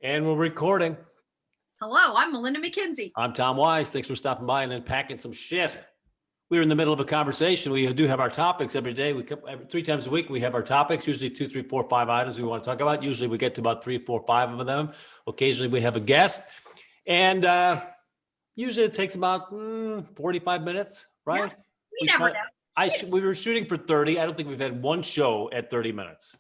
And we're recording. Hello, I'm Melinda McKinsey. I'm Tom Wise. Thanks for stopping by and unpacking some shit. We're in the middle of a conversation. We do have our topics every day. Every 3 times a week, we have our topics, usually 2, 3, 4, 5 items we want to talk about. Usually we get to about 3, 4, 5 of them. Occasionally we have a guest. And usually it takes about 45 minutes, right? Yeah, we never know. We were shooting for 30. I don't think we've had one show at 30 minutes.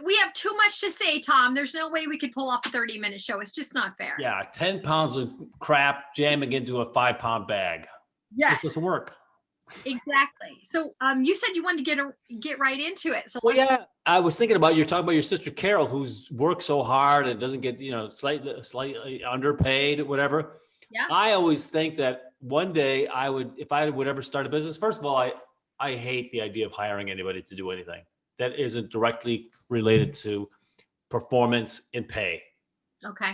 We have too much to say, Tom. There's no way we could pull off a 30-minute show. It's just not fair. Yeah, 10 pounds of crap jamming into a 5-pound bag. Yes. It doesn't work. Exactly. So you said you wanted to get right into it. So yeah, I was thinking about, you're talking about your sister Carol, who's worked so hard and doesn't get, slightly underpaid, whatever. Yeah. I always think that one day if I would ever start a business, first of all, I hate the idea of hiring anybody to do anything that isn't directly related to performance and pay. Okay.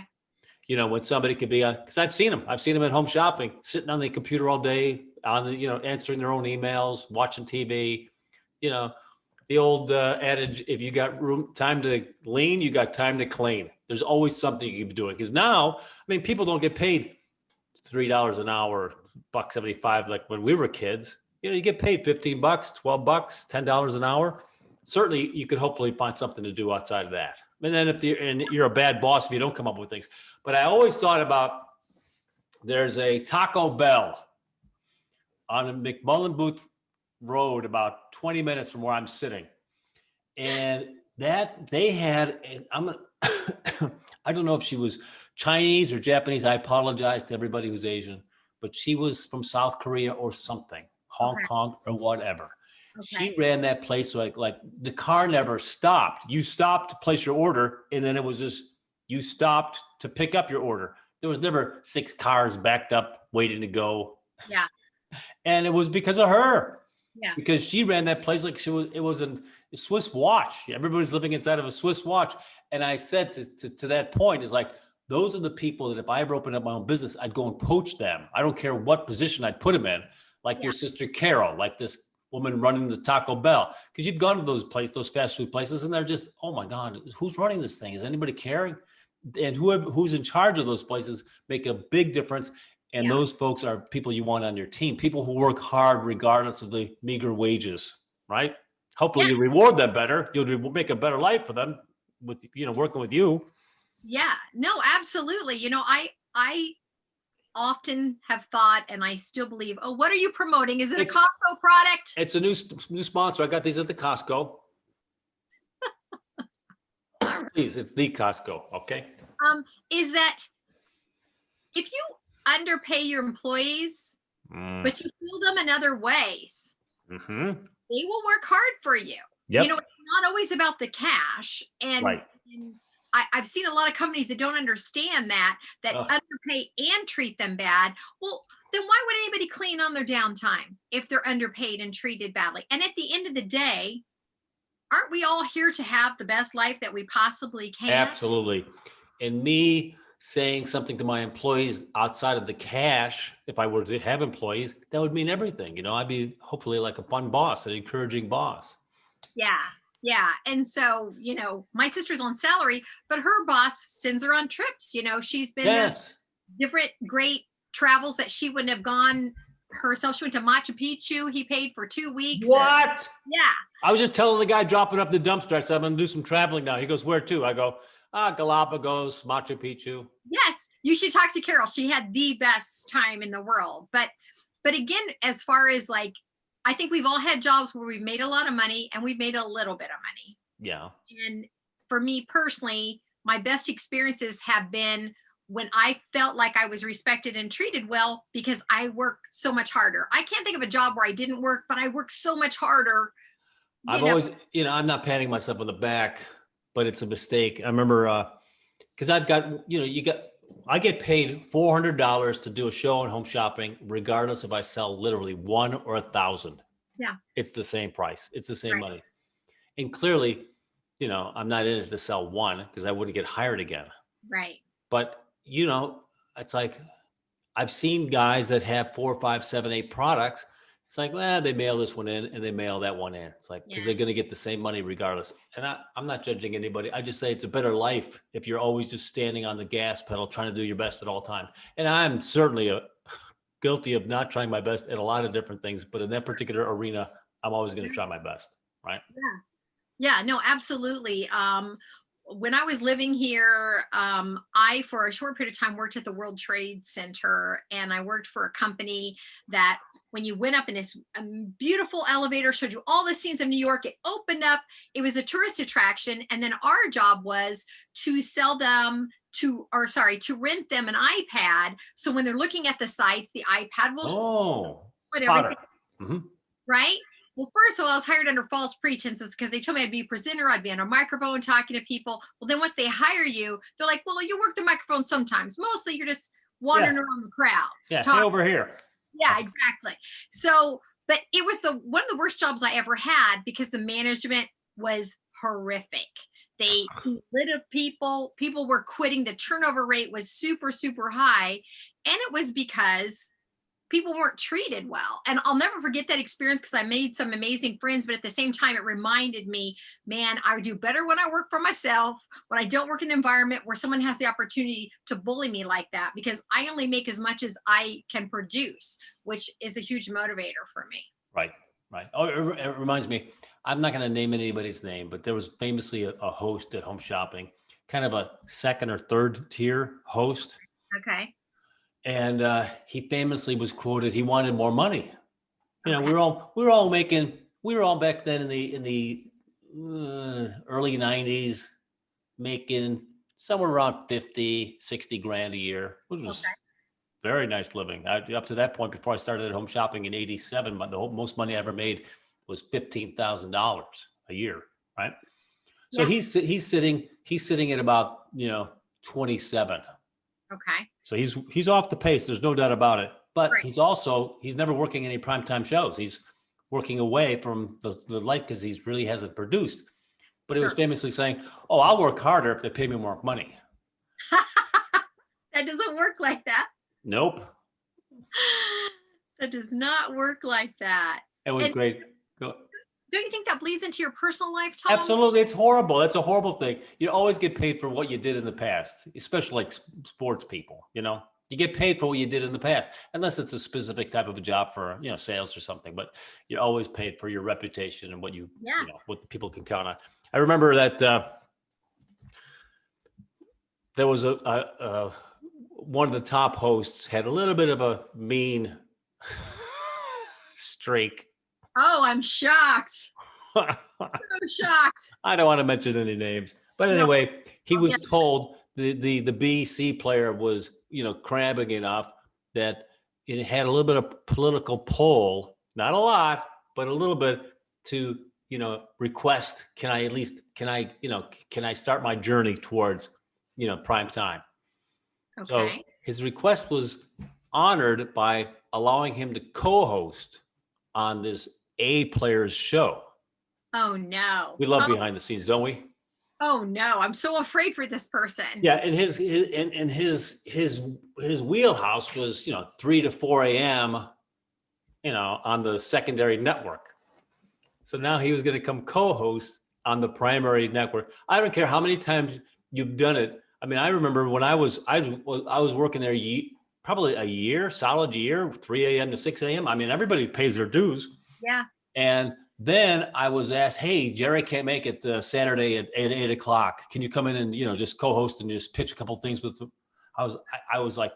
When somebody could be because I've seen them at home shopping, sitting on the computer all day, answering their own emails, watching TV. The old adage: if you got time to lean, you got time to clean. There's always something you can be doing. Because now, people don't get paid $3 an hour, $1.75 like when we were kids. You get paid $15, $12, $10 an hour. Certainly, you could hopefully find something to do outside of that. And then if you're a bad boss if you don't come up with things. But I always thought about, there's a Taco Bell on a McMullen Booth Road about 20 minutes from where I'm sitting. And that they had, I don't know if she was Chinese or Japanese. I apologize to everybody who's Asian, but she was from South Korea or something, Hong Kong or whatever. Okay. She ran that place like the car never stopped. You stopped to place your order, and then it was just you stopped to pick up your order. There was never 6 cars backed up waiting to go. Yeah. And it was because of her. Yeah. Because she ran that place like it was a Swiss watch. Everybody's living inside of a Swiss watch. And I said to that point is like, those are the people that if I ever opened up my own business, I'd go and poach them. I don't care what position I'd put them in, like your sister Carol, like this woman running the Taco Bell, because you've gone to those fast food places and they're just, oh my God, who's running this thing? Is anybody caring? And who's in charge of those places make a big difference. And those folks are people you want on your team, people who work hard regardless of the meager wages, right? Hopefully you reward them better. You'll make a better life for them with, working with you. Yeah, no, absolutely. I often have thought, and I still believe, oh, what are you promoting? Is it a Costco product? It's a new sponsor. I got these at the Costco. Please, it's the Costco, okay? Is that if you underpay your employees, but you fuel them in other ways, they will work hard for you. Yep. It's not always about the cash. And, and I've seen a lot of companies that don't understand that underpay and treat them bad. Well, then why would anybody clean on their downtime if they're underpaid and treated badly? And at the end of the day, aren't we all here to have the best life that we possibly can? Absolutely. And me saying something to my employees outside of the cash, if I were to have employees, that would mean everything. I'd be hopefully like a fun boss, an encouraging boss. Yeah. Yeah. And so, my sister's on salary, but her boss sends her on trips. She's been to different great travels that she wouldn't have gone herself. She went to Machu Picchu. He paid for 2 weeks. What? Yeah. I was just telling the guy dropping up the dumpster, I said, I'm going to do some traveling now. He goes, where to? I go, Galapagos, Machu Picchu. Yes. You should talk to Carol. She had the best time in the world. But again, as far as I think we've all had jobs where we've made a lot of money and we've made a little bit of money. Yeah. And for me personally, my best experiences have been when I felt like I was respected and treated well because I work so much harder. I can't think of a job where I didn't work, but I worked so much harder. Always, I'm not patting myself on the back, but it's a mistake. I remember, because I've got, I get paid $400 to do a show on home shopping, regardless if I sell literally 1 or 1,000. Yeah. It's the same price. It's the same money. And clearly, I'm not in it to sell 1 because I wouldn't get hired again. Right. But, it's like, I've seen guys that have 4, 5, 7, 8 products It's like, well, they mail this one in and they mail that one in. It's like, because Yeah. they're going to get the same money regardless. And I'm not judging anybody. I just say it's a better life if you're always just standing on the gas pedal, trying to do your best at all times. And I'm certainly guilty of not trying my best at a lot of different things, but in that particular arena, I'm always going to try my best. Right. Yeah. Yeah, no, absolutely. When I was living here, I, for a short period of time, worked at the World Trade Center, and I worked for a company that when you went up in this beautiful elevator, showed you all the scenes of New York, it opened up, it was a tourist attraction. And then our job was to sell them to rent them an iPad. So when they're looking at the sites, the iPad will put everything, Mm-hmm. right? Well, first of all, I was hired under false pretenses because they told me I'd be a presenter, I'd be on a microphone talking to people. Well, then once they hire you, they're like, well, you work the microphone sometimes. Mostly you're just wandering around the crowds. Yeah, hey, over here. Yeah, exactly. So, but it was one of the worst jobs I ever had because the management was horrific. They lit up people were quitting. The turnover rate was super, super high. And it was because people weren't treated well. And I'll never forget that experience because I made some amazing friends, but at the same time, it reminded me, man, I do better when I work for myself, when I don't work in an environment where someone has the opportunity to bully me like that, because I only make as much as I can produce, which is a huge motivator for me. Right. Oh, it reminds me, I'm not going to name anybody's name, but there was famously a host at Home Shopping, kind of a second or third tier host. Okay. And he famously was quoted, he wanted more money. You know, Okay. we were all back then in the early 90s, making somewhere around 50, 60 grand a year, which was very nice living. Up to that point, before I started at Home Shopping in 87, but most money I ever made was $15,000 a year. Right. So Yeah. he's sitting at about, 27. Okay. So he's off the pace. There's no doubt about it. But Right. he's never working any primetime shows. He's working away from the light because he really hasn't produced. But he was Sure. famously saying, "Oh, I'll work harder if they pay me more money." That doesn't work like that. Nope. That does not work like that. It was And great. don't you think that bleeds into your personal life, Tom? Absolutely. It's horrible. It's a horrible thing. You always get paid for what you did in the past, especially like sports people, you get paid for what you did in the past, unless it's a specific type of a job for, sales or something, but you're always paid for your reputation and what what the people can count on. I remember that there was one of the top hosts had a little bit of a mean streak. Oh, I'm shocked. So shocked. I don't want to mention any names, but anyway, he was told the BC player was, crabbing enough that it had a little bit of political pull, not a lot, but a little bit to, request, can I start my journey towards, prime time. Okay. So his request was honored by allowing him to co-host on this A player's show. Oh no. We love behind the scenes, don't we? Oh no, I'm so afraid for this person. Yeah, and his wheelhouse was 3 to 4 a.m. On the secondary network. So now he was going to come co-host on the primary network. I don't care how many times you've done it. I mean, I remember when I was working there probably a year, solid year, 3 a.m. to 6 a.m. I mean, everybody pays their dues. Yeah. And then I was asked, hey, Jerry can't make it Saturday at 8 o'clock. Can you come in and, just co-host and just pitch a couple things with them? I was like,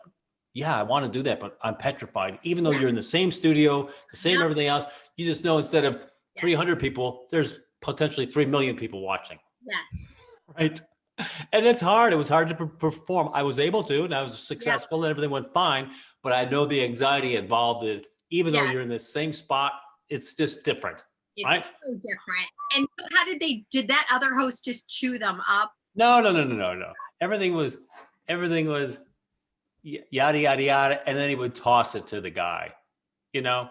yeah, I want to do that, but I'm petrified. Even though you're in the same studio, the same everything else, you just know instead of 300 people, there's potentially 3 million people watching. Yes. Right. And it's hard. It was hard to perform. I was able to, and I was successful and everything went fine, but I know the anxiety involved in, even though you're in the same spot, it's just different. It's right? so different. And how did that other host just chew them up? No. Everything was yada, yada, yada. And then he would toss it to the guy, Okay.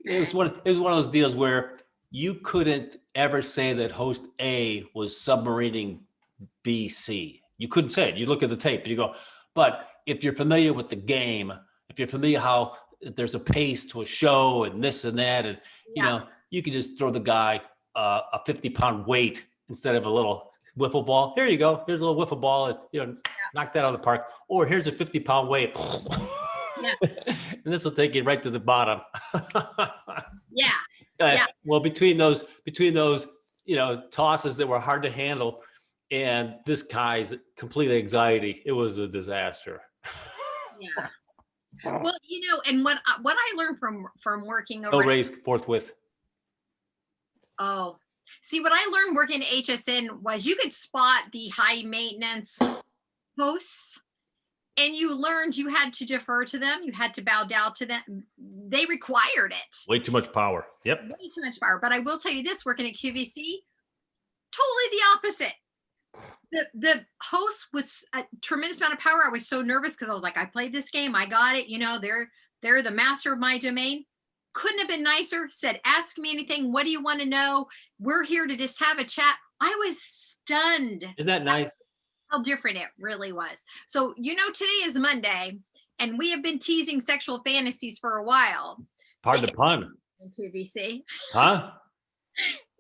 It was one of those deals where you couldn't ever say that host A was submarining BC. You couldn't say it. You look at the tape and you go, but if you're familiar with the game, if you're familiar how there's a pace to a show and this and that. And, you could just throw the guy a 50-pound weight instead of a little wiffle ball. Here you go. Here's a little wiffle ball and, knock that out of the park. Or here's a 50-pound weight. And this will take you right to the bottom. Well, between those, tosses that were hard to handle and this guy's complete anxiety, it was a disaster. Yeah. Well, and what I learned from working over. No raise forthwith. Oh, see, what I learned working at HSN was you could spot the high maintenance hosts, and you learned you had to defer to them. You had to bow down to them. They required it. Way too much power. Yep. Way too much power. But I will tell you this, working at QVC, totally the opposite. The host with a tremendous amount of power. I was so nervous because I was like, I played this game. I got it. They're the master of my domain. Couldn't have been nicer. Said, ask me anything. What do you want to know? We're here to just have a chat. I was stunned. Isn't that nice? How different it really was. So, today is Monday, and we have been teasing sexual fantasies for a while. Pardon the pun. In QVC. Huh?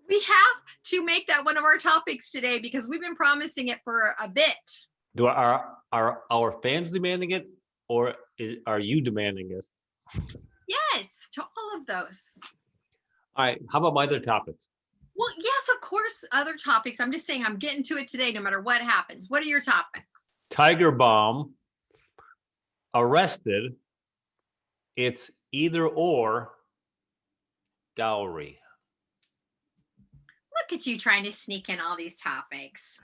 We have to make that one of our topics today because we've been promising it for a bit. Are our fans demanding it, or are you demanding it? Yes, to all of those. All right. How about my other topics? Well, yes, of course, other topics. I'm just saying I'm getting to it today no matter what happens. What are your topics? Tiger Balm arrested. It's either or. Dowry. Look at you trying to sneak in all these topics.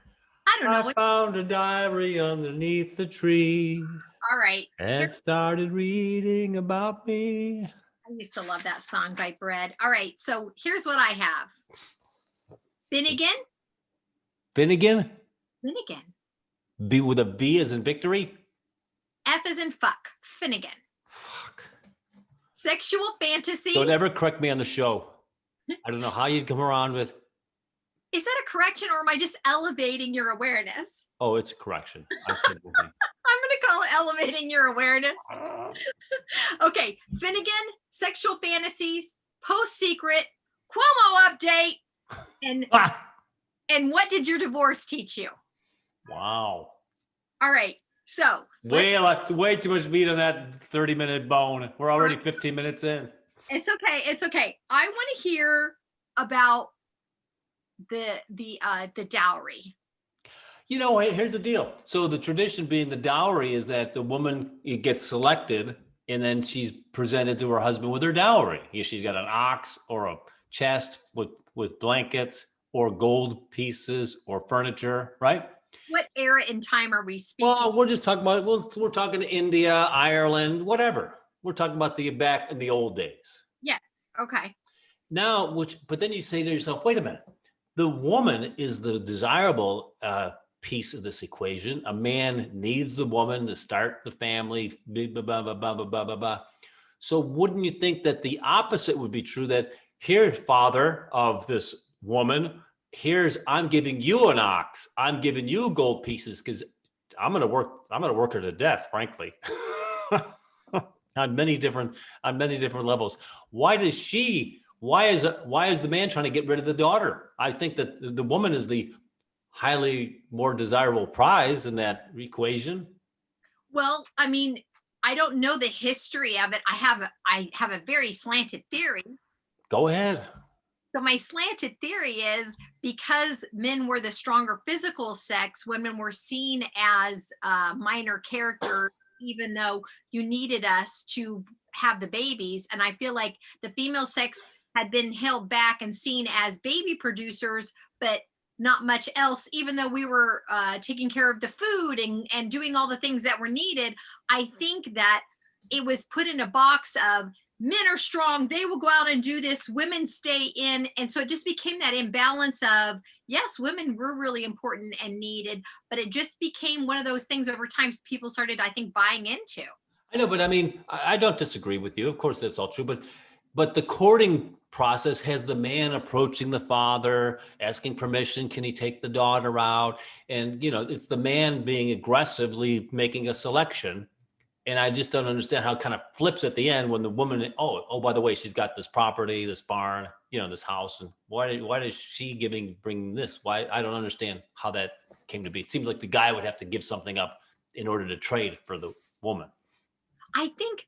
I don't know. I found a diary underneath the tree. All right. And started reading about me. I used to love that song by Bread. All right. So here's what I have. Finnegan. Finnegan? Finnegan. B with a V as in victory? F as in fuck. Finnegan. Fuck. Sexual fantasies. Don't ever correct me on the show. I don't know how you'd come around with. Is that a correction or am I just elevating your awareness? Oh, it's a correction. I said I'm going to call it elevating your awareness. Okay. Finnegan, sexual fantasies, post secret, Cuomo update. And what did your divorce teach you? Wow. All right. So way too much meat on that 30-minute bone. We're already 15 minutes in. It's okay. It's okay. I want to hear about the dowry. Here's the deal. So the tradition being the dowry is that the woman gets selected and then she's presented to her husband with her dowry. She's got an ox or a chest with blankets or gold pieces or furniture, right? What era in time are we speaking? Well, we're just talking about, we're talking India, Ireland, whatever. We're talking about back in the old days. Yes. Okay. Now, but then you say to yourself, wait a minute. The woman is the desirable piece of this equation. A man needs the woman to start the family, blah, blah, blah, blah, blah, blah, blah. So wouldn't you think that the opposite would be true, that here, father of this woman, I'm giving you an ox. I'm giving you gold pieces because I'm going to work her to death, frankly, on many different levels. Why is the man trying to get rid of the daughter? I think that the woman is the highly more desirable prize in that equation. Well, I mean, I don't know the history of it. I have a very slanted theory. Go ahead. So my slanted theory is because men were the stronger physical sex, women were seen as minor characters, even though you needed us to have the babies. And I feel like the female sex had been held back and seen as baby producers, but not much else, even though we were taking care of the food and doing all the things that were needed. I think that it was put in a box of men are strong, they will go out and do this, women stay in. And so it just became that imbalance of, yes, women were really important and needed, but it just became one of those things over time people started, I think, buying into. I know, but I mean, I don't disagree with you. Of course, that's all true, but the courting process has the man approaching the father, asking permission, can he take the daughter out? And, it's the man being aggressively making a selection. And I just don't understand how it kind of flips at the end when the woman, oh, by the way, she's got this property, this barn, this house. And why is she bringing this? Why? I don't understand how that came to be. It seems like the guy would have to give something up in order to trade for the woman. I think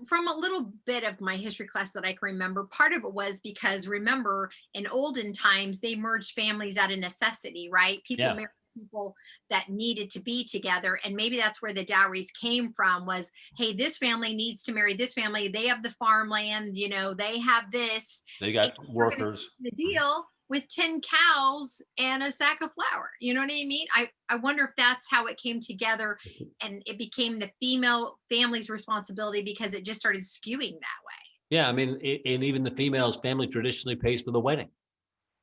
from a little bit of my history class that I can remember, part of it was because, remember, in olden times, they merged families out of necessity, right? People Yeah. married people that needed to be together. And maybe that's where the dowries came from was, hey, this family needs to marry this family. They have the farmland, they have this. They And got we're gonna workers. seal the deal with 10 cows and a sack of flour. You know what I mean? I wonder if that's how it came together and it became the female family's responsibility because it just started skewing that way. Yeah. I mean, and even the female's family traditionally pays for the wedding,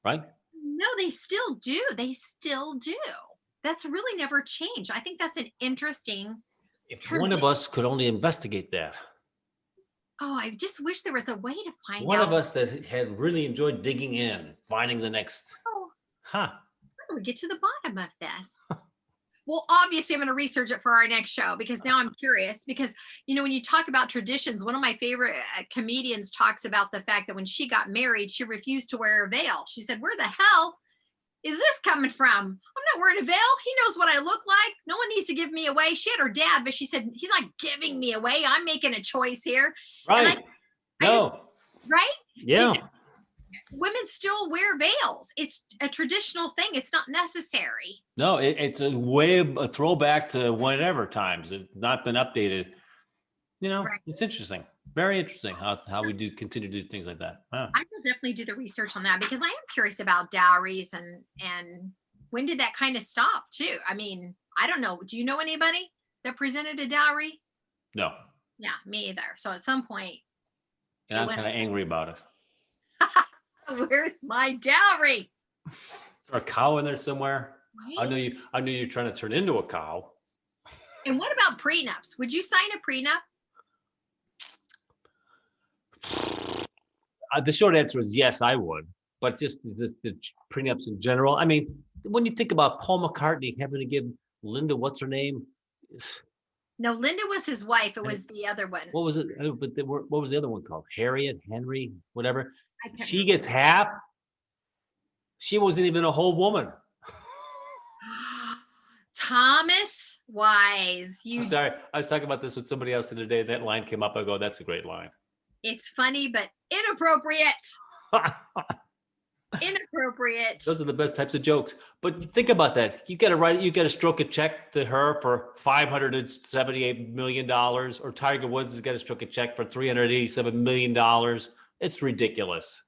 right? No, they still do. They still do. That's really never changed. I think that's an interesting If one of tradition. us could only investigate that. Oh, I just wish there was a way to find One of out. us that had really enjoyed digging in, finding the next, Oh, huh? how do we get to the bottom of this? Well, obviously, I'm going to research it for our next show because now I'm curious. Because, when you talk about traditions, one of my favorite comedians talks about the fact that when she got married, she refused to wear a veil. She said, "Where the hell is this coming from? I'm not wearing a veil. He knows what I look like. No one needs to give me away." She had her dad, but she said, "He's not giving me away. I'm making a choice here." And Right. I just, No. right? Yeah. Women still wear veils. It's a traditional thing. It's not necessary. No, it's a throwback to whenever times. It's not been updated. Right. It's interesting. Very interesting how we do continue to do things like that. Wow. I will definitely do the research on that because I am curious about dowries and when did that kind of stop too? I mean, I don't know. Do you know anybody that presented a dowry? No. Yeah, me either. So at some point, And it I'm went, kind of angry about it. "Where's my dowry?" Is there a cow in there somewhere? I know Right? you're trying to turn into a cow. And what about prenups? Would you sign a prenup? The short answer is yes, I would. But just the prenups in general. I mean, when you think about Paul McCartney having to give Linda, what's her name? No, Linda was his wife. It was the other one. What was it? But what was the other one called? Harriet, Henry, whatever. I can't She remember. gets half. She wasn't even a whole woman. Thomas Wise. I'm sorry. I was talking about this with somebody else the other day. That line came up. I go, that's a great line. It's funny, but inappropriate. Inappropriate. Those are the best types of jokes. But think about that. You got to stroke a check to her for $578 million, or Tiger Woods has got to stroke a check for $387 million. It's ridiculous.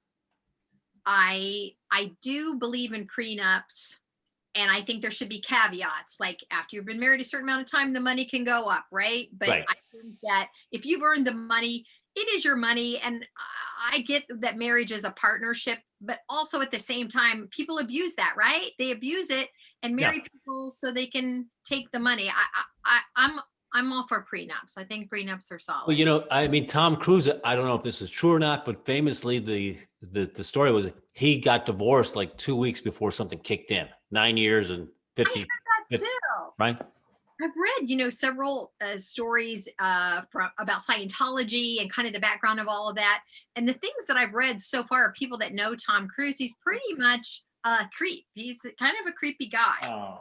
I do believe in prenups, and I think there should be caveats. Like after you've been married a certain amount of time, the money can go up, right? But Right. I think that if you've earned the money, it is your money. And I get that marriage is a partnership, but also at the same time, people abuse that, right? They abuse it and Yeah. marry people so they can take the money. I'm all for prenups. I think prenups are solid. Well, I mean, Tom Cruise, I don't know if this is true or not, but famously the story was he got divorced like 2 weeks before something kicked in. 9 years and I 50, heard that too. right? I've read, several stories about Scientology and kind of the background of all of that. And the things that I've read so far are people that know Tom Cruise. He's pretty much a creep. He's kind of a creepy guy. Oh.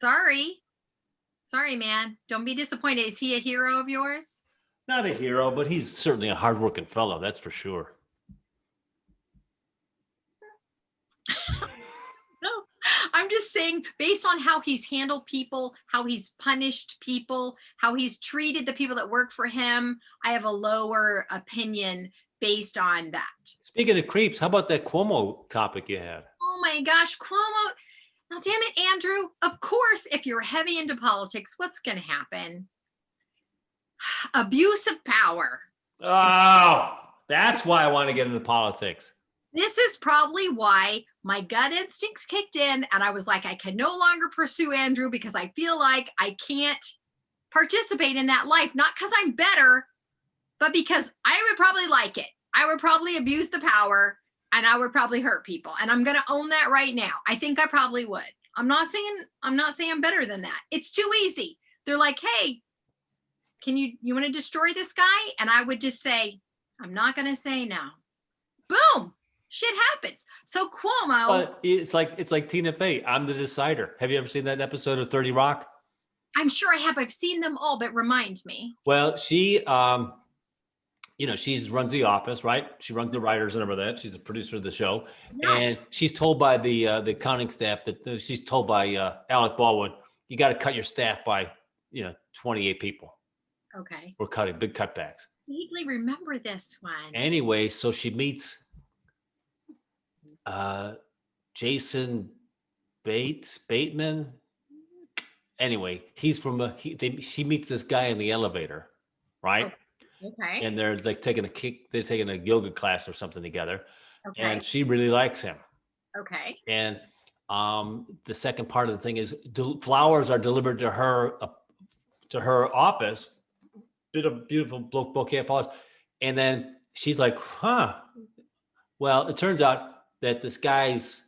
Sorry, man. Don't be disappointed. Is he a hero of yours? Not a hero, but he's certainly a hardworking fellow, that's for sure. No, I'm just saying, based on how he's handled people, how he's punished people, how he's treated the people that work for him, I have a lower opinion based on that. Speaking of creeps, how about that Cuomo topic you had? Oh my gosh, Cuomo. Now, damn it, Andrew. Of course, if you're heavy into politics, what's going to happen? Abuse of power. Oh, that's why I want to get into politics. This is probably why my gut instincts kicked in and I was like, I can no longer pursue Andrew because I feel like I can't participate in that life, not because I'm better, but because I would probably like it. I would probably abuse the power and I would probably hurt people. And I'm going to own that right now. I think I probably would. I'm not saying I'm better than that. It's too easy. They're like, hey, you want to destroy this guy? And I would just say, I'm not going to say no. Boom. Shit happens. So Cuomo. But it's like Tina Fey. I'm the decider. Have you ever seen that episode of 30 Rock? I'm sure I have. I've seen them all, but remind me. Well, she, she runs the office, right? She runs the writers and everything. She's a producer of the show. Yeah. And she's told by the accounting staff that she's told by Alec Baldwin, you got to cut your staff by, 28 people. Okay. We're cutting big cutbacks. Vaguely remember this one. Anyway, so she meets Jason Bateman. Anyway, he's from she meets this guy in the elevator, right? Okay. And they're like taking a yoga class or something together. Okay. And she really likes him. Okay. And the second part of the thing is flowers are delivered to her office, beautiful bouquet of flowers. And then she's like, well, it turns out that this guy's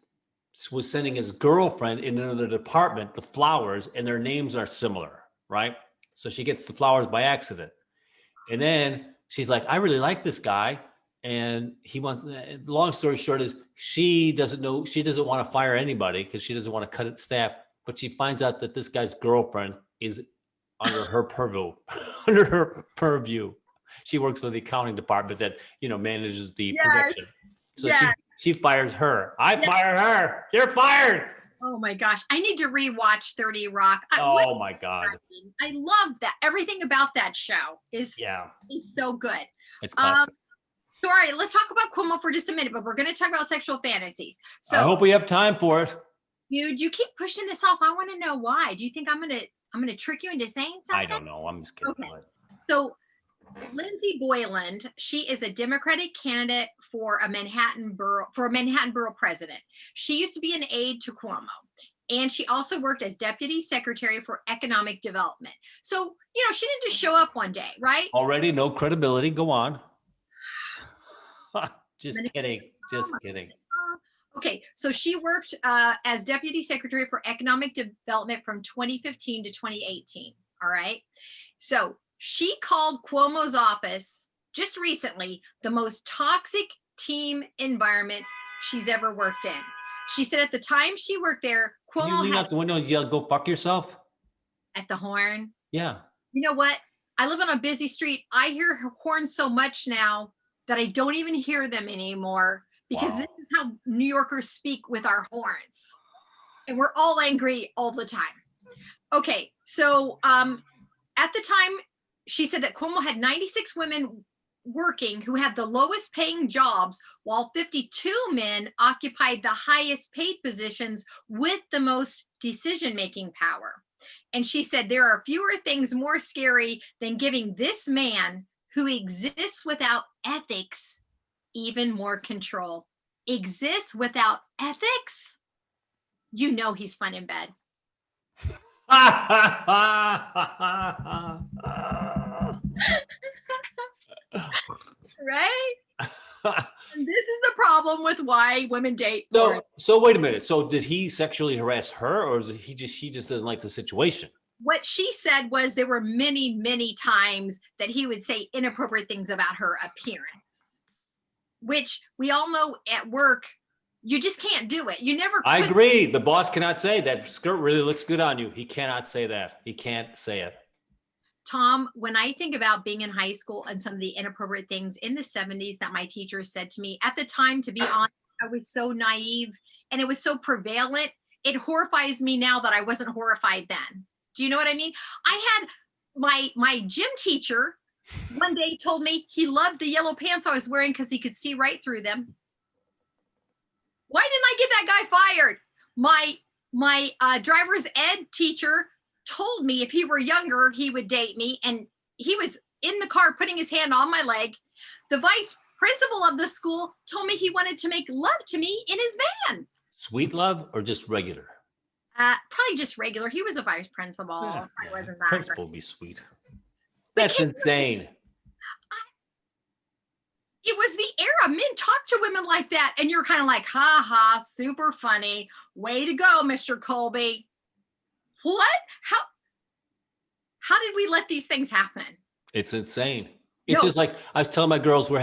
was sending his girlfriend in another department the flowers, and their names are similar, right? So she gets the flowers by accident. And then she's like, I really like this guy. And he wants, long story short is she doesn't want to fire anybody because she doesn't want to cut it staff, but she finds out that this guy's girlfriend is under her purview. She works for the accounting department that, manages the production. So she fires her. I fire her. You're fired. Oh my gosh. I need to rewatch 30 Rock. Oh my God. I love that. Everything about that show is so good. It's classic. So all right, let's talk about Cuomo for just a minute, but we're going to talk about sexual fantasies. So I hope we have time for it. Dude, you keep pushing this off. I want to know why. Do you think I'm gonna trick you into saying something? I don't know. I'm just kidding. Okay. So Lindsay Boyland, she is a Democratic candidate for a Manhattan borough president. She used to be an aide to Cuomo, and she also worked as deputy secretary for economic development. So, she didn't just show up one day, right? Already no credibility. Go on. Just kidding. Okay, so she worked as deputy secretary for economic development from 2015 to 2018. All right. So she called Cuomo's office just recently the most toxic team environment she's ever worked in. She said at the time she worked there, Cuomo you lean out the window and yell, "Go fuck yourself." At the horn. Yeah. You know what? I live on a busy street. I hear her horns so much now that I don't even hear them anymore because this is how New Yorkers speak with our horns. And we're all angry all the time. Okay, so at the time, she said that Cuomo had 96 women working who had the lowest paying jobs, while 52 men occupied the highest paid positions with the most decision-making power. And she said there are fewer things more scary than giving this man who exists without ethics even more control. Exists without ethics? You know he's fun in bed. Right? And this is the problem with why women date. So wait a minute. So did he sexually harass her, or is it she just doesn't like the situation? What she said was there were many, many times that he would say inappropriate things about her appearance, which we all know at work, you just can't do it. You never could. I agree. The boss cannot say that skirt really looks good on you. He cannot say that. He can't say it. Tom, when I think about being in high school and some of the inappropriate things in the 70s that my teachers said to me at the time, to be honest, I was so naive and it was so prevalent. It horrifies me now that I wasn't horrified then. Do you know what I mean? I had my gym teacher one day told me he loved the yellow pants I was wearing because he could see right through them. Why didn't I get that guy fired? My driver's ed teacher told me if he were younger, he would date me. And he was in the car putting his hand on my leg. The vice principal of the school told me he wanted to make love to me in his van. Sweet love or just regular? Probably just regular. He was a vice principal. Yeah, I wasn't that. Principal would be sweet. That's insane. It was the era. Men talk to women like that. And you're kind of like, ha ha, super funny. Way to go, Mr. Colby. What? How did we let these things happen? It's insane. It's No. just like I was telling my girls we're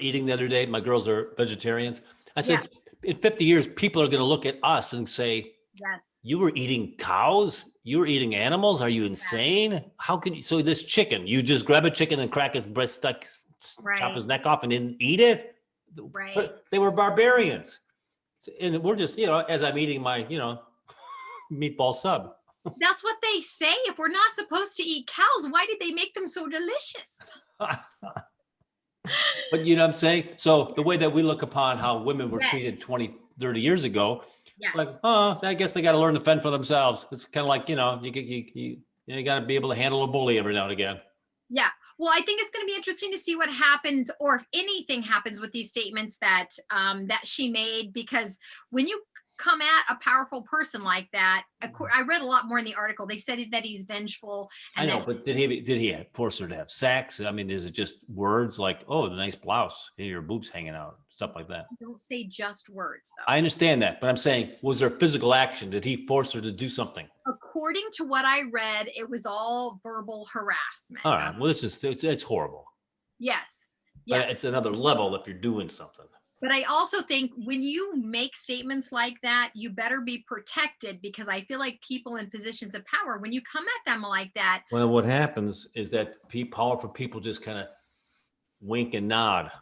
eating the other day. My girls are vegetarians. I said, in 50 years, people are going to look at us and say, Yes. you were eating cows? You were eating animals? Are you insane? How could you? So this chicken, you just grab a chicken and crack his breast, chop Right. his neck off and then eat it? Right. They were barbarians. And we're just, as I'm eating my, meatball sub. That's what they say. If we're not supposed to eat cows, why did they make them so delicious? But you know what I'm saying? So the way that we look upon how women were Yes. treated 20, 30 years ago, Yes. it's like, oh, I guess they got to learn to fend for themselves. It's kind of like, you got to be able to handle a bully every now and again. Yeah. Well, I think it's going to be interesting to see what happens, or if anything happens with these statements that that she made, because when you come at a powerful person like that, I read a lot more in the article. They said that he's vengeful. And I know, but did he force her to have sex? I mean, is it just words like, "Oh, the nice blouse, your boobs hanging out," stuff like that? Don't say just words, though. I understand that, but I'm saying, was there physical action? Did he force her to do something? According to what I read, it was all verbal harassment. All right. Well, it's horrible. Yes. But Yes. it's another level if you're doing something. But I also think when you make statements like that, you better be protected, because I feel like people in positions of power, when you come at them like that. Well, what happens is that powerful people just kind of wink and nod.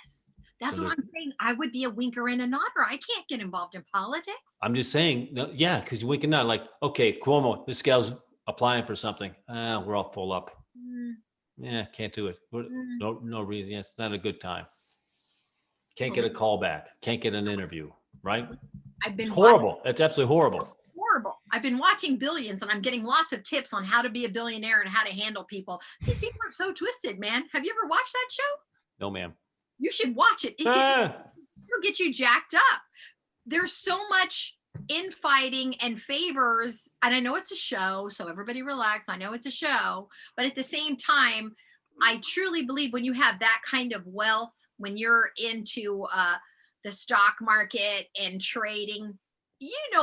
Yes, that's So what I'm saying. I would be a winker and a nodder. I can't get involved in politics. I'm just saying, yeah, because you wink and nod, like, okay, Cuomo, this gal's applying for something. We're all full up. Yeah, can't do it. No reason. Yeah, it's not a good time. Can't get a call back. Can't get an interview. Right? It's horrible. It's absolutely horrible. Horrible. I've been watching Billions, and I'm getting lots of tips on how to be a billionaire and how to handle people. These people are so twisted, man. Have you ever watched that show? No, ma'am. You should watch it. It'll get you jacked up. There's so much infighting and favors, and I know it's a show, so everybody relax. I know it's a show, but at the same time, I truly believe when you have that kind of wealth, when you're into the stock market and trading,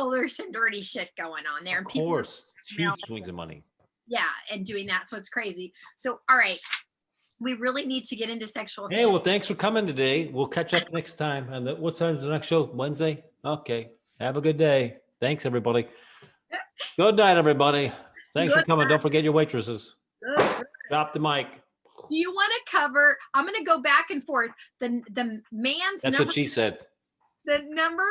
there's some dirty shit going on there. Of course, huge swings of money. Yeah, and doing that, so it's crazy. So, all right, we really need to get into sexual. Hey, well, thanks for coming today. We'll catch up next time. And what time's the next show? Wednesday? Okay. Have a good day. Thanks, everybody. Good night, everybody. Thanks for coming. Don't forget your waitresses. Drop the mic. Do you want to cover? I'm going to go back and forth. The man's. That's what she said. The number.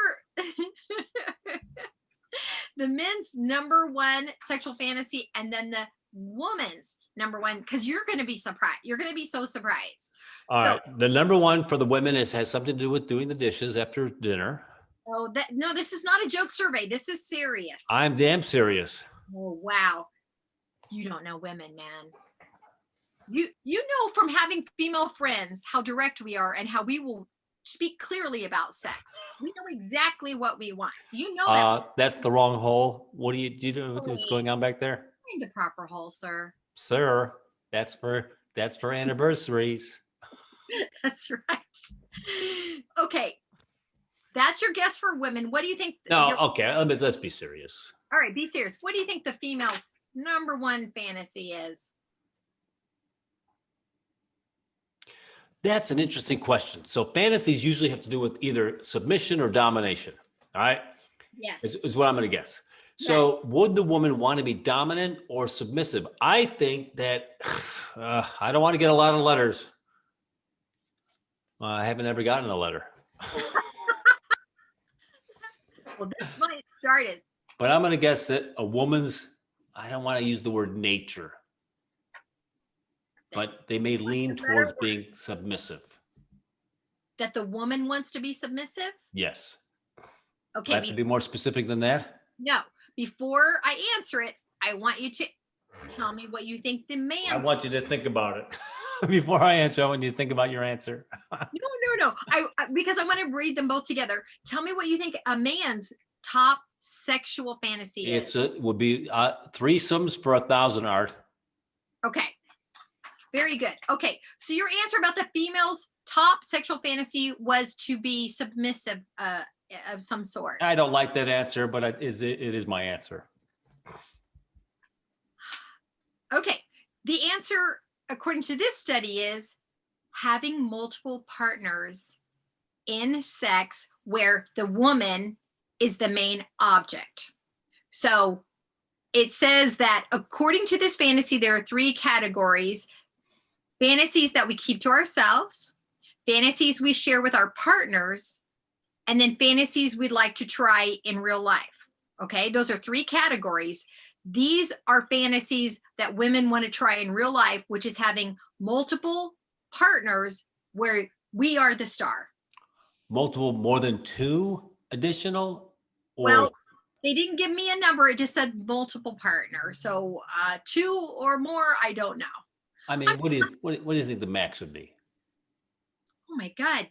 The men's number one sexual fantasy, and then the woman's number one, because you're going to be surprised. You're going to be so surprised. All right. The number one for the women has something to do with doing the dishes after dinner. Oh, no, this is not a joke survey. This is serious. I'm damn serious. Oh, wow. You don't know women, man. You know from having female friends how direct we are and how we will speak clearly about sex. We know exactly what we want. You know that. That's the wrong hole. What do you know what's going on back there? Find the proper hole, sir. Sir, that's for anniversaries. That's right. Okay. That's your guess for women. What do you think? No, okay. Let's be serious. All right, be serious. What do you think the female's number one fantasy is? That's an interesting question. So fantasies usually have to do with either submission or domination. All right. Yes. Is what I'm going to guess. So would the woman want to be dominant or submissive? I think that I don't want to get a lot of letters. I haven't ever gotten a letter. Well, this might start it. But I'm going to guess that a woman's, I don't want to use the word nature, but they may lean towards being submissive. That the woman wants to be submissive? Yes. Okay. I have to be more specific than that? No. Before I answer it, I want you to tell me what you think the man. I want you to think about it. Before I answer, I want you to think about your answer. No. Because I want to read them both together. Tell me what you think a man's top sexual fantasy is. It would be threesomes for 1,000 art. Okay. Very good. Okay. So your answer about the female's top sexual fantasy was to be submissive of some sort. I don't like that answer, but it is my answer. Okay. The answer, according to this study, is having multiple partners in sex where the woman is the main object. So it says that according to this fantasy, there are 3 categories: fantasies that we keep to ourselves, fantasies we share with our partners, and then fantasies we'd like to try in real life. Okay, those are 3 categories. These are fantasies that women want to try in real life, which is having multiple partners where we are the star. Multiple, more than 2 additional, or Well, they didn't give me a number. It just said multiple partners. So 2 or more, I don't know. I mean, what do you think the max would be? Oh my God.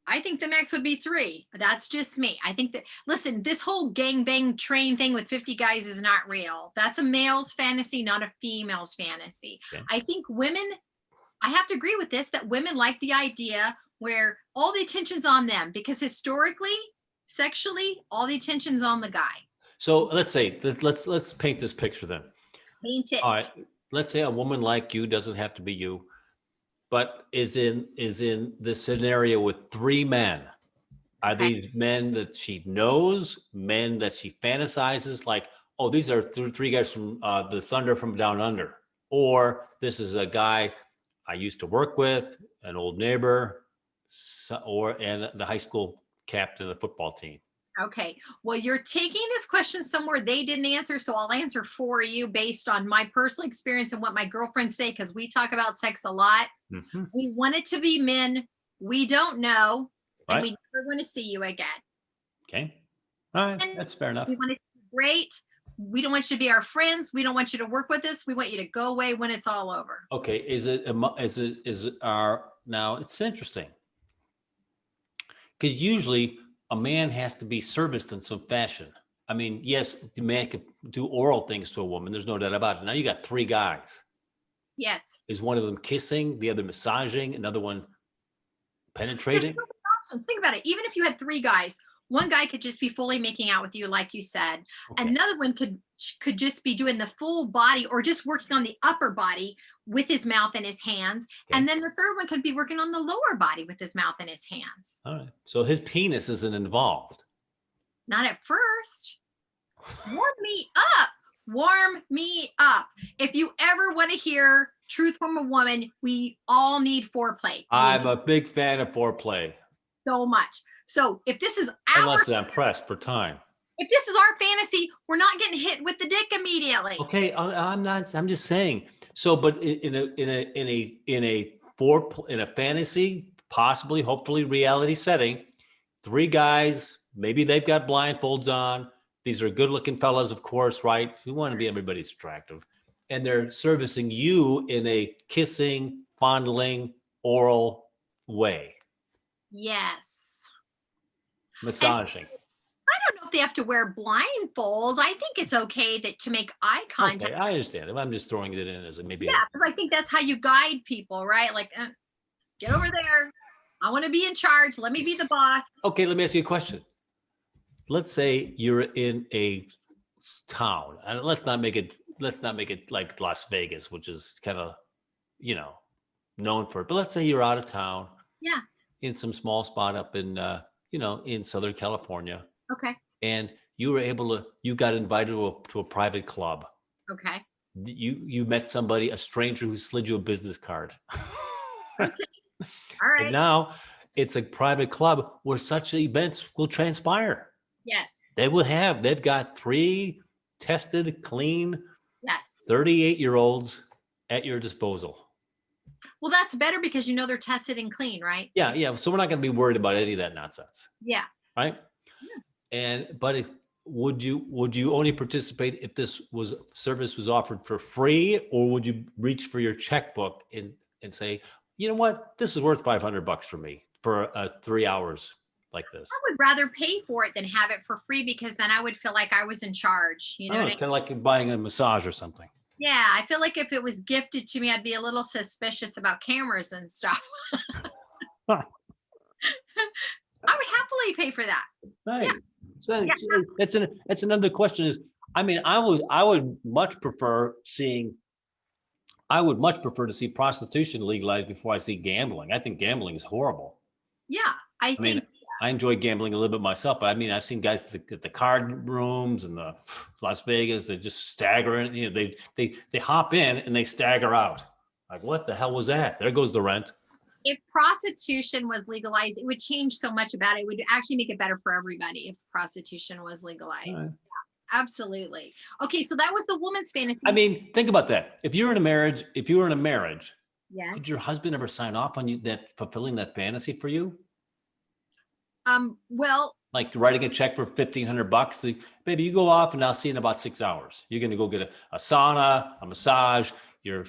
I think the max would be 3. That's just me. I think that, listen, this whole gangbang train thing with 50 guys is not real. That's a male's fantasy, not a female's fantasy. Okay. I think women, I have to agree with this, that women like the idea where all the attention's on them, because historically, sexually, all the attention's on the guy. So let's say let's paint this picture then. Paint it. All right, let's say a woman like you, doesn't have to be you, but is in this scenario with 3 men. Are Okay. these men that she knows, men that she fantasizes, like, oh, these are 3 guys from the Thunder from Down Under, or this is a guy I used to work with, an old neighbor, and the high school captain of the football team? Okay. Well, you're taking this question somewhere they didn't answer, so I'll answer for you based on my personal experience and what my girlfriends say, because we talk about sex a lot. Mm-hmm. We want it to be men we don't know, and Right. we never want to see you again. Okay. All right. And That's fair enough. we want it to be great. We don't want you to be our friends. We don't want you to work with us. We want you to go away when it's all over. Okay. Is it now it's interesting because usually a man has to be serviced in some fashion. I mean, yes, the man can do oral things to a woman. There's no doubt about it. Now you got 3 guys. Yes. Is one of them kissing, the other massaging, another one There's penetrating? so many options. Think about it. Even if you had 3 guys, one guy could just be fully making out with you, like you said. Okay. Another one could just be doing the full body or just working on the upper body with his mouth and his hands. Okay. And then the third one could be working on the lower body with his mouth and his hands. All right. So his penis isn't involved. Not at first. Warm me up. Warm me up. If you ever want to hear truth from a woman, we all need foreplay. I'm a big fan of foreplay. So much. So if this is unless I'm pressed for time. If this is our fantasy, we're not getting hit with the dick immediately. Okay, I'm not. I'm just saying. So, but in a fantasy, possibly, hopefully, reality setting, 3 guys, maybe they've got blindfolds on. These are good-looking fellas, of course, right? We want to be everybody's attractive, and they're servicing you in a kissing, fondling, oral way. Yes. Massaging. I don't know if they have to wear blindfolds. I think it's okay to make eye contact. Okay, I understand. I'm just throwing it in as maybe. Yeah, because I think that's how you guide people, right? Like, get over there. I want to be in charge. Let me be the boss. Okay, let me ask you a question. Let's say you're in a town, and let's not make it like Las Vegas, which is kind of, known for it. But let's say you're out of town. Yeah. In some small spot up in, in Southern California. Okay. And you got invited to a private club. Okay. You met somebody, a stranger who slid you a business card. Okay. All right. And now it's a private club where such events will transpire. Yes. They've got 3 tested, clean, yes, 38-year-olds at your disposal. Well, that's better because they're tested and clean, right? Yeah. So we're not going to be worried about any of that nonsense. Yeah. Right. Yeah. But would you only participate if this service was offered for free, or would you reach for your checkbook and say, you know what, this is worth $500 for me for 3 hours like this? I would rather pay for it than have it for free, because then I would feel like I was in charge. It's kind of like buying a massage or something. Yeah, I feel like if it was gifted to me, I'd be a little suspicious about cameras and stuff. I would happily pay for that. Nice. Yeah. So that's another question is, I mean, I would much prefer seeing I would much prefer to see prostitution legalized before I see gambling. I think gambling is horrible. Yeah, I I mean, think I enjoy gambling a little bit myself, but I mean, I've seen guys at the card rooms and the Las Vegas, they're just staggering. You know, they hop in and they stagger out. Like, what the hell was that? There goes the rent. if prostitution was legalized, it would change so much about it. It would actually make it better for everybody if prostitution was legalized. Right. Yeah, absolutely. Okay, so that was the woman's fantasy. I mean, think about that. If you were in a marriage, yeah. could your husband ever sign off on you that fulfilling that fantasy for you? Well, Like writing a check for $1,500. Baby, you go off and I'll see you in about 6 hours. You're going to go get a sauna, a massage, your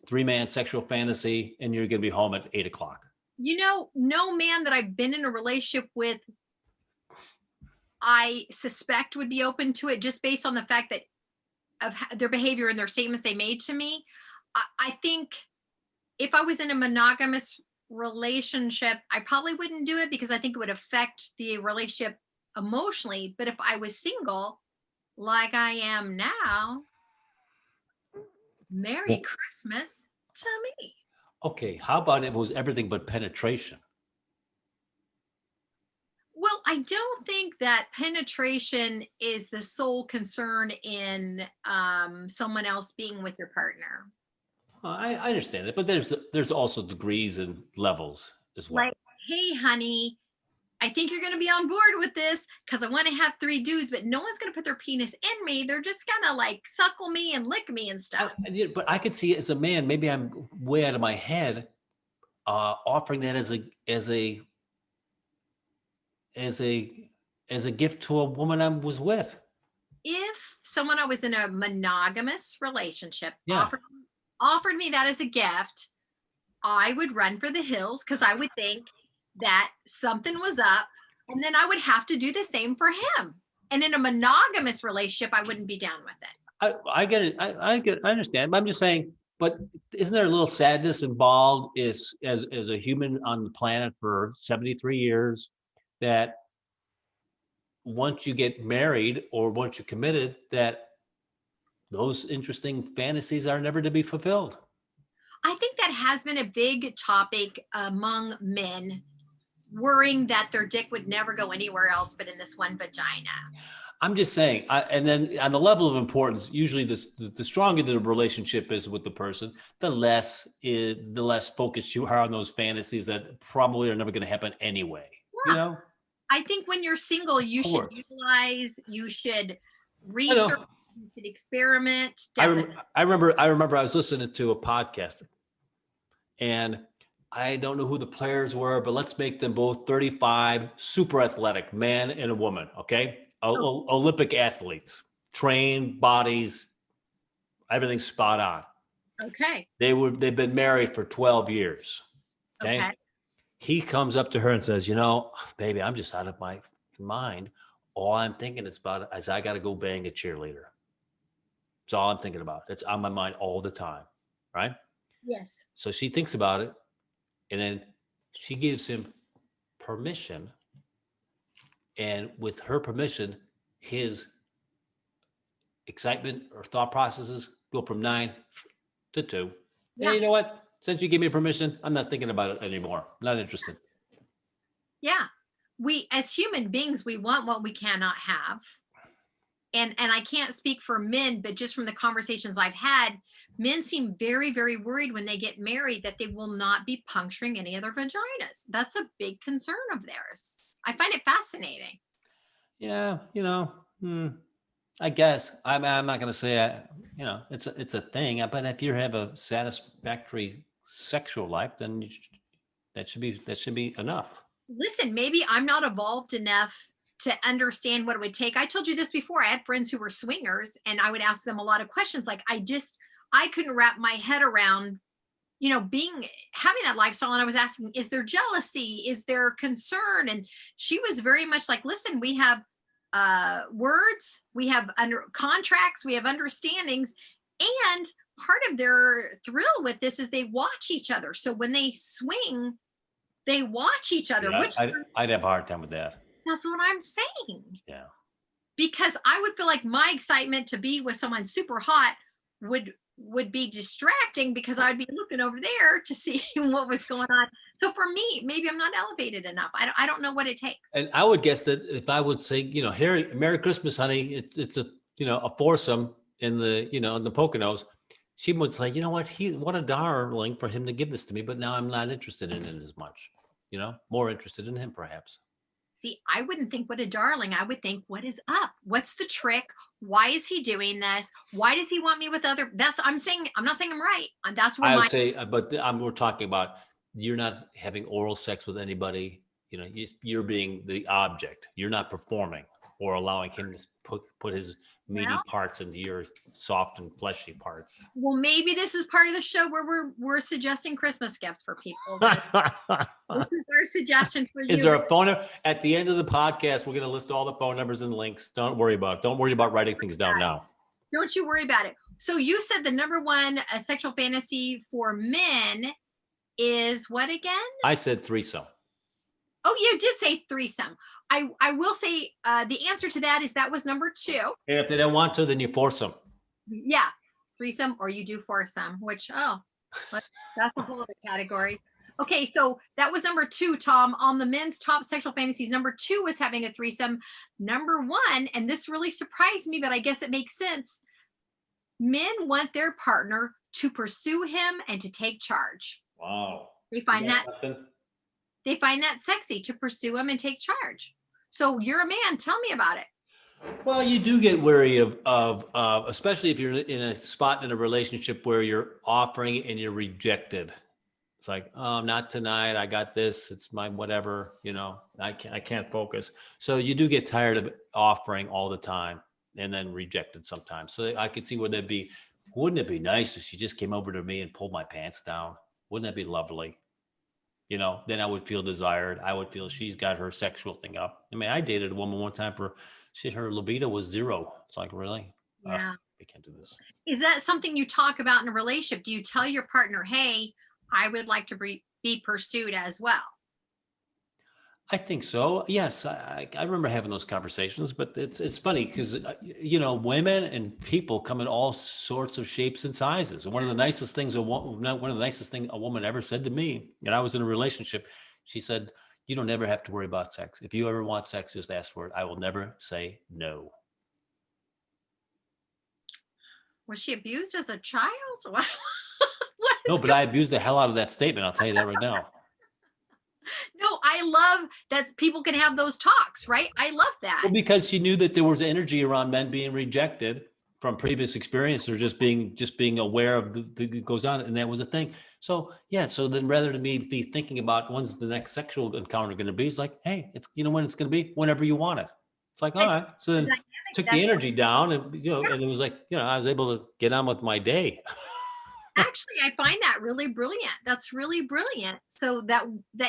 3-man sexual fantasy, and you're going to be home at 8 o'clock. no man that I've been in a relationship with, I suspect would be open to it just based on the fact that of their behavior and their statements they made to me. I think if I was in a monogamous relationship, I probably wouldn't do it because I think it would affect the relationship emotionally. But if I was single, like I am now, Merry Christmas to me. Okay, how about if it was everything but penetration? Well, I don't think that penetration is the sole concern in someone else being with your partner. I understand that, but there's also degrees and levels as well. Like, hey, honey, I think you're going to be on board with this because I want to have 3 dudes, but no one's going to put their penis in me. They're just going to like suckle me and lick me and stuff. But I could see it as a man. Maybe I'm way out of my head, offering that as a gift to a woman I was with. If someone I was in a monogamous relationship Yeah. offered me that as a gift, I would run for the hills because I would think that something was up, and then I would have to do the same for him. And in a monogamous relationship, I wouldn't be down with it. I get it. I understand. But I'm just saying, but isn't there a little sadness involved as a human on the planet for 73 years that once you get married or once you're committed, that those interesting fantasies are never to be fulfilled? I think that has been a big topic among men, worrying that their dick would never go anywhere else but in this one vagina. I'm just saying, and then on the level of importance, usually the stronger the relationship is with the person, the less focused you are on those fantasies that probably are never going to happen anyway. Yeah. You know, I think when you're single, you should utilize, you should research, you should experiment. I remember I was listening to a podcast, and I don't know who the players were, but let's make them both 35, super athletic, man and a woman. Okay. Olympic athletes, trained bodies, everything's spot on. Okay. They've been married for 12 years. Okay. He comes up to her and says, baby, I'm just out of my mind. All I'm thinking is I got to go bang a cheerleader. That's all I'm thinking about. It's on my mind all the time. Right. Yes. So she thinks about it, and then she gives him permission. And with her permission, his excitement or thought processes go from 9 to 2. Yeah. And you know what? Since you gave me permission, I'm not thinking about it anymore. Not interested. Yeah. We, as human beings, we want what we cannot have. And I can't speak for men, but just from the conversations I've had, men seem very, very worried when they get married that they will not be puncturing any other vaginas. That's a big concern of theirs. I find it fascinating. Yeah, I guess I'm not going to say it's a thing. But if you have a satisfactory sexual life, then that should be enough. Listen, maybe I'm not evolved enough to understand what it would take. I told you this before. I had friends who were swingers, and I would ask them a lot of questions. Like I couldn't wrap my head around having that lifestyle. And I was asking, is there jealousy? Is there concern? And she was very much like, listen, we have words, we have contracts, we have understandings. And part of their thrill with this is they watch each other. So when they swing, they watch each other. Yeah, I'd have a hard time with that. That's what I'm saying. Yeah. Because I would feel like my excitement to be with someone super hot would be distracting because I'd be looking over there to see what was going on. So for me, maybe I'm not elevated enough. I don't know what it takes. And I would guess that if I would say, Harry, Merry Christmas, honey, it's a a foursome in the in the Poconos, she would say, you know what a darling for him to give this to me, but now I'm not interested in it as much. More interested in him perhaps. See, I wouldn't think what a darling. I would think, what is up? What's the trick? Why is he doing this? Why does he want me with other? I'm saying, I'm not saying I'm right. That's where I would say, but we're talking about you're not having oral sex with anybody. You're being the object. You're not performing or allowing him to put his meaty parts into your soft and fleshy parts. Well, maybe this is part of the show where we're suggesting Christmas gifts for people. This is our suggestion for you. Is there a phone number? At the end of the podcast, we're going to list all the phone numbers and links. Don't worry about writing things down now. Don't you worry about it. So you said the number one sexual fantasy for men is what again? I said threesome. Oh, you did say threesome. I will say the answer to that was number 2. And if they don't want to, then you force them. Yeah, threesome, or you do foursome, which, that's a whole other category. Okay, so that was number 2, Tom. On the men's top sexual fantasies, number 2 was having a threesome. Number 1, and this really surprised me, but I guess it makes sense. Men want their partner to pursue him and to take charge. Wow. They find that sexy, to pursue him and take charge. So you're a man. Tell me about it. Well, you do get wary of especially if you're in a spot in a relationship where you're offering and you're rejected. It's like, oh, not tonight. I got this. It's my whatever. I can't focus. So you do get tired of offering all the time and then rejected sometimes. So I could see wouldn't it be nice if she just came over to me and pulled my pants down? Wouldn't that be lovely? Then I would feel desired. I would feel she's got her sexual thing up. I mean, I dated a woman one time her libido was 0. It's like, really? Yeah. We can't do this. Is that something you talk about in a relationship? Do you tell your partner, hey, I would like to be pursued as well? I think so. Yes, I remember having those conversations, but it's funny because women and people come in all sorts of shapes and sizes. And one of the nicest things a woman ever said to me, and I was in a relationship, she said, "You don't ever have to worry about sex. If you ever want sex, just ask for it. I will never say no." Was she abused as a child? No, but I abused the hell out of that statement. I'll tell you that right now. No, I love that people can have those talks, right? I love that. Well, because she knew that there was energy around men being rejected from previous experience or just being aware of the goes on, and that was a thing. So yeah, so then rather than me be thinking about when's the next sexual encounter going to be, it's like, hey, it's when it's going to be, whenever you want it. It's like, all right. So then took the energy down, and and it was like, I was able to get on with my day. Actually, I find that really brilliant. That's really brilliant. So that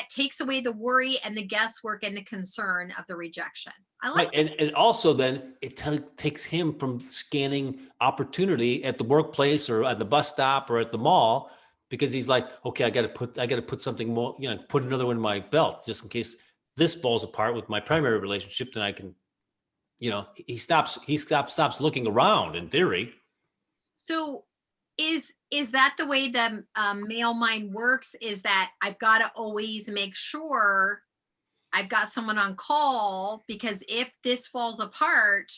takes away the worry and the guesswork and the concern of the rejection. I like it. And also then it takes him from scanning opportunity at the workplace or at the bus stop or at the mall, because he's like, okay, I got to put something more, put another one in my belt just in case this falls apart with my primary relationship. Then I can, he stops looking around in theory. So is that the way the male mind works? Is that I've got to always make sure I've got someone on call, because if this falls apart,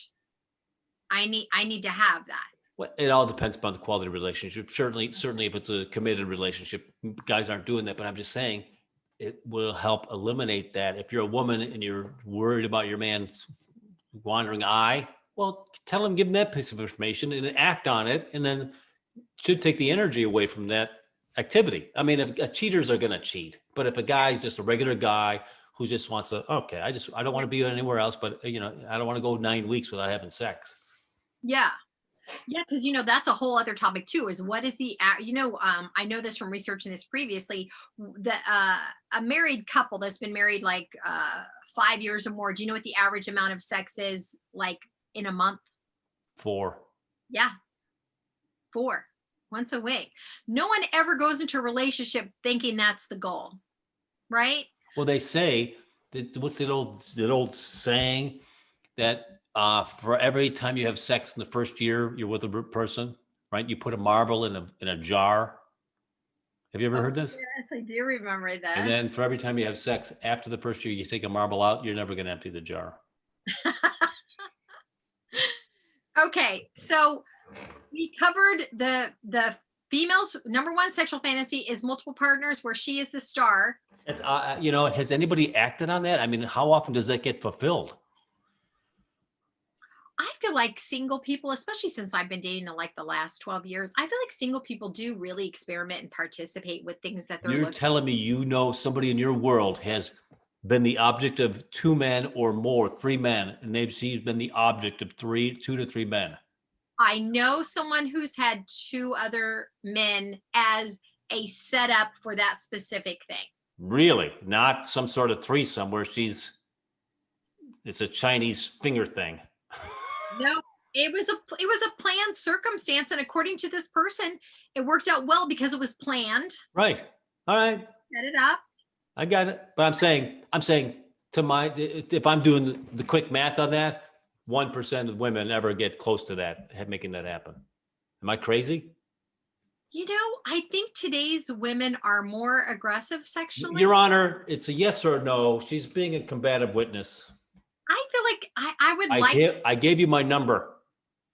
I need to have that. Well, it all depends upon the quality of the relationship. Certainly if it's a committed relationship, guys aren't doing that. But I'm just saying it will help eliminate that. If you're a woman and you're worried about your man's wandering eye, well, tell him, give him that piece of information and act on it, and then should take the energy away from that activity. I mean, if cheaters are going to cheat, but if a guy's just a regular guy who just wants to, okay, I don't want to be anywhere else, but I don't want to go 9 weeks without having sex. Yeah. Yeah, because that's a whole other topic too. Is what is the I know this from researching this previously. That a married couple that's been married like 5 years or more. Do you know what the average amount of sex is like in a month? 4. Yeah, 4 once a week. No one ever goes into a relationship thinking that's the goal, right? Well, they say that, what's that old saying that for every time you have sex in the first year you're with a person, right? You put a marble in a jar. Have you ever heard this? Yes, I do remember this. And then for every time you have sex after the first year, you take a marble out, you're never going to empty the jar. Okay, so we covered the female's number one sexual fantasy is multiple partners where she is the star. It's, has anybody acted on that? I mean, how often does that get fulfilled? I feel like single people, especially since I've been dating in like the last 12 years, I feel like single people do really experiment and participate with things that they're You're looking. telling me somebody in your world has been the object of 2 men or more, 3 men, and she's been the object of 2 to 3 men. I know someone who's had 2 other men as a setup for that specific thing. Really? Not some sort of threesome where it's a Chinese finger thing. No, it was a planned circumstance, and according to this person, it worked out well because it was planned. Right. All right. Set it up. I got it. But I'm saying if I'm doing the quick math on that, 1% of women ever get close to that, making that happen. Am I crazy? You know, I think today's women are more aggressive sexually. Your Honor, it's a yes or no. She's being a combative witness. I feel like I would like. I gave you my number.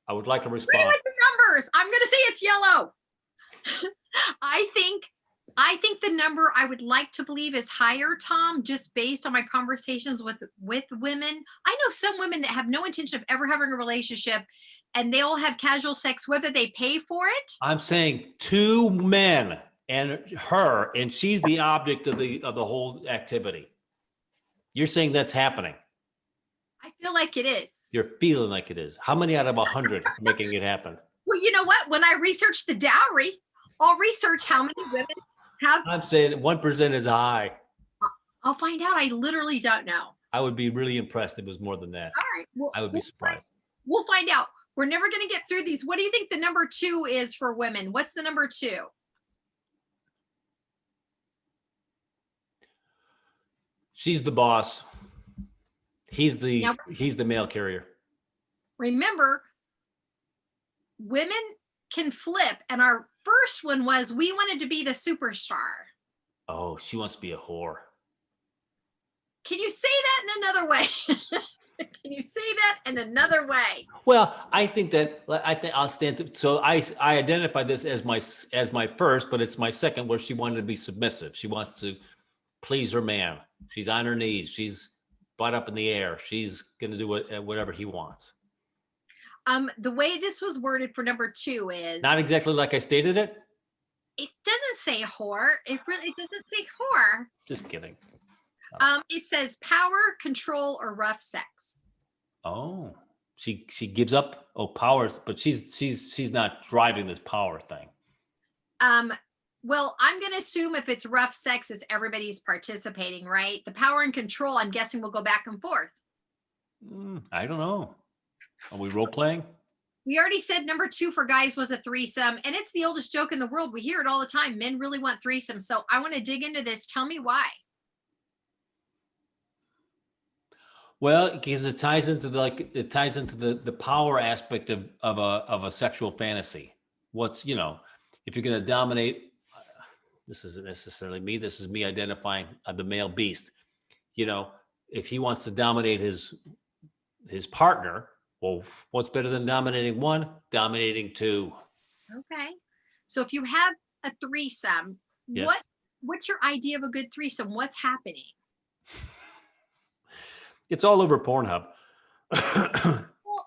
I would like a response. What are the numbers? I'm going to say it's yellow. I think the number I would like to believe is higher, Tom, just based on my conversations with women. I know some women that have no intention of ever having a relationship, and they'll have casual sex whether they pay for it. I'm saying 2 men and her, and she's the object of the whole activity. You're saying that's happening. I feel like it is. You're feeling like it is. How many out of 100 are making it happen? Well, you know what? When I research the dowry, I'll research how many women have. I'm saying 1% is high. I'll find out. I literally don't know. I would be really impressed if it was more than that. All right. Well, I would be surprised. We'll find out. We're never going to get through these. What do you think the number 2 is for women? What's the number 2? She's the boss. He's the mail carrier. Remember, women can flip. And our first one was we wanted to be the superstar. Oh, she wants to be a whore. Can you say that in another way? Can you say that in another way? Well, I think I'll stand. So I identify this as my first, but it's my second, where she wanted to be submissive. She wants to please her man. She's on her knees. She's butt up in the air. She's going to do whatever he wants. The way this was worded for number 2 is not exactly like I stated it. It doesn't say whore. It doesn't say whore. Just kidding. It says power, control, or rough sex. Oh, she gives up. Oh, power, but she's not driving this power thing. Well, I'm going to assume if it's rough sex, it's everybody's participating, right? The power and control, I'm guessing, will go back and forth. I don't know. Are we role playing? We already said number 2 for guys was a threesome, and it's the oldest joke in the world. We hear it all the time. Men really want threesomes. So I want to dig into this. Tell me why. Well, because it ties into the power aspect of a sexual fantasy. If you're going to dominate, this isn't necessarily me. This is me identifying the male beast. If he wants to dominate his partner, well, what's better than dominating 1? Dominating 2. Okay. So if you have a threesome, yes. What's your idea of a good threesome? What's happening? It's all over Pornhub. Well,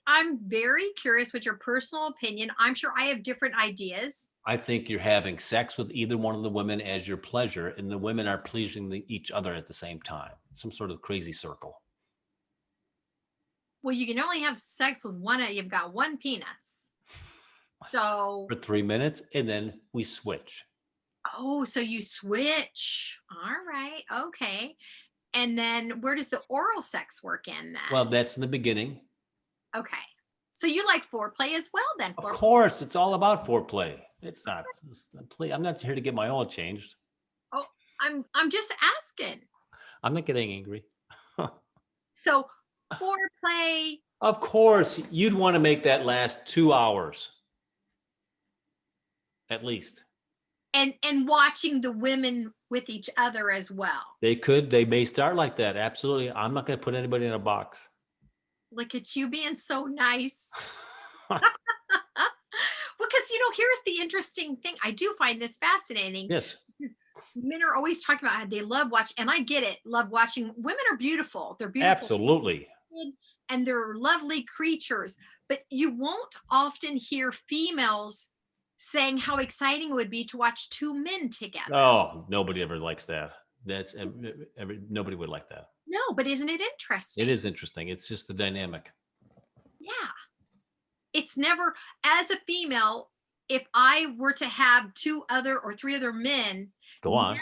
I'm very curious what your personal opinion. I'm sure I have different ideas. I think you're having sex with either one of the women as your pleasure, and the women are pleasing each other at the same time. Some sort of crazy circle. Well, you can only have sex with one. You've got one penis. So for 3 minutes, and then we switch. Oh, so you switch. All right. Okay. And then where does the oral sex work in then? Well, that's in the beginning. Okay. So you like foreplay as well then? Of course. It's all about foreplay. It's not, I'm not here to get my oil changed. Oh, I'm just asking. I'm not getting angry. So foreplay. Of course, you'd want to make that last 2 hours. At least. And watching the women with each other as well. They may start like that. Absolutely. I'm not going to put anybody in a box. Look at you being so nice. Because, here's the interesting thing. I do find this fascinating. Yes. Men are always talking about how they love watch, and I get it. Love watching. Women are beautiful. They're beautiful. Absolutely. And they're lovely creatures. But you won't often hear females saying how exciting it would be to watch two men together. Oh, nobody ever likes that. That's nobody would like that. No, but isn't it interesting? It is interesting. It's just the dynamic. Yeah. It's never, as a female, if I were to have 2 other or 3 other men, Go on.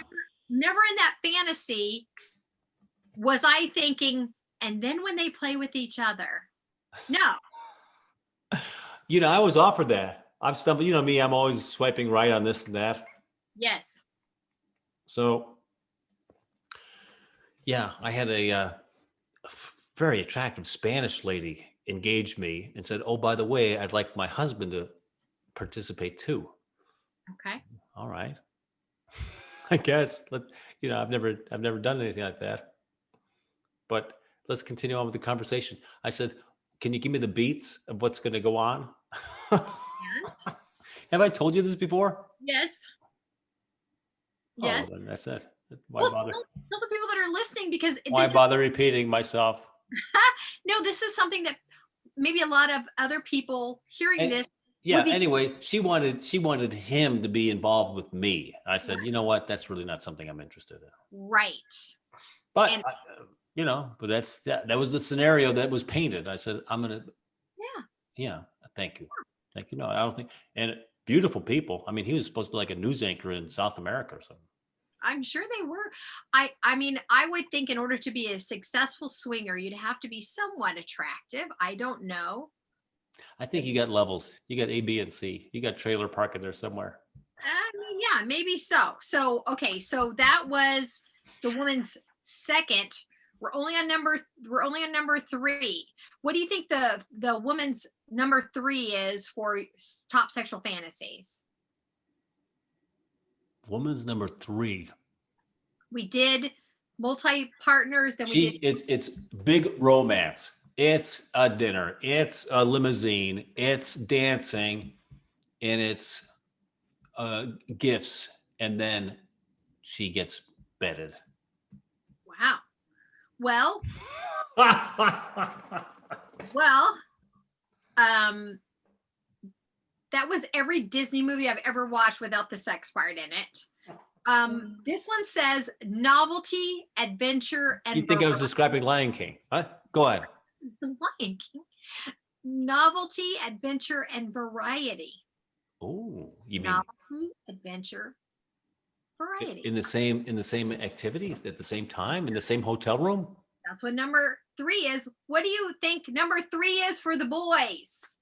Never in that fantasy was I thinking, and then when they play with each other. No. I was offered that. I'm stumbling, me, I'm always swiping right on this and that. Yes. So, yeah, I had a very attractive Spanish lady engage me and said, "Oh, by the way, I'd like my husband to participate too." Okay. All right. I guess. I've never done anything like that. But let's continue on with the conversation. I said, "Can you give me the beats of what's going to go on?" Have I told you this before? Yes. Oh, Yes. then that's it. Why Well, bother? tell the people that are listening, because Why bother repeating myself? no, this is something that maybe a lot of other people hearing this. Yeah. Anyway, she wanted him to be involved with me. I said, you know what? That's really not something I'm interested in. Right. But but that was the scenario that was painted. I said, I'm gonna. Yeah. Thank you. Thank you. No, I don't think. And beautiful people. I mean, he was supposed to be like a news anchor in South America or something. I'm sure they were. I mean, I would think in order to be a successful swinger, you'd have to be somewhat attractive. I don't know. I think you got levels. You got A, B, and C. You got trailer park in there somewhere. I mean, yeah, maybe so. So, okay, so that was the woman's second. We're only on number 3. What do you think the woman's number 3 is for top sexual fantasies? Woman's number 3. We did multi-partners, then we did it's big romance. It's a dinner, it's a limousine, it's dancing, and it's gifts, and then she gets bedded. Wow. Well, that was every Disney movie I've ever watched without the sex part in it. This one says novelty, adventure, and you think I was describing Lion King? Huh? Go ahead. The Lion King. Novelty, adventure, and variety. Oh, you mean novelty, adventure, variety. in the same activities at the same time in the same hotel room? That's what number 3 is. What do you think number 3 is for the boys?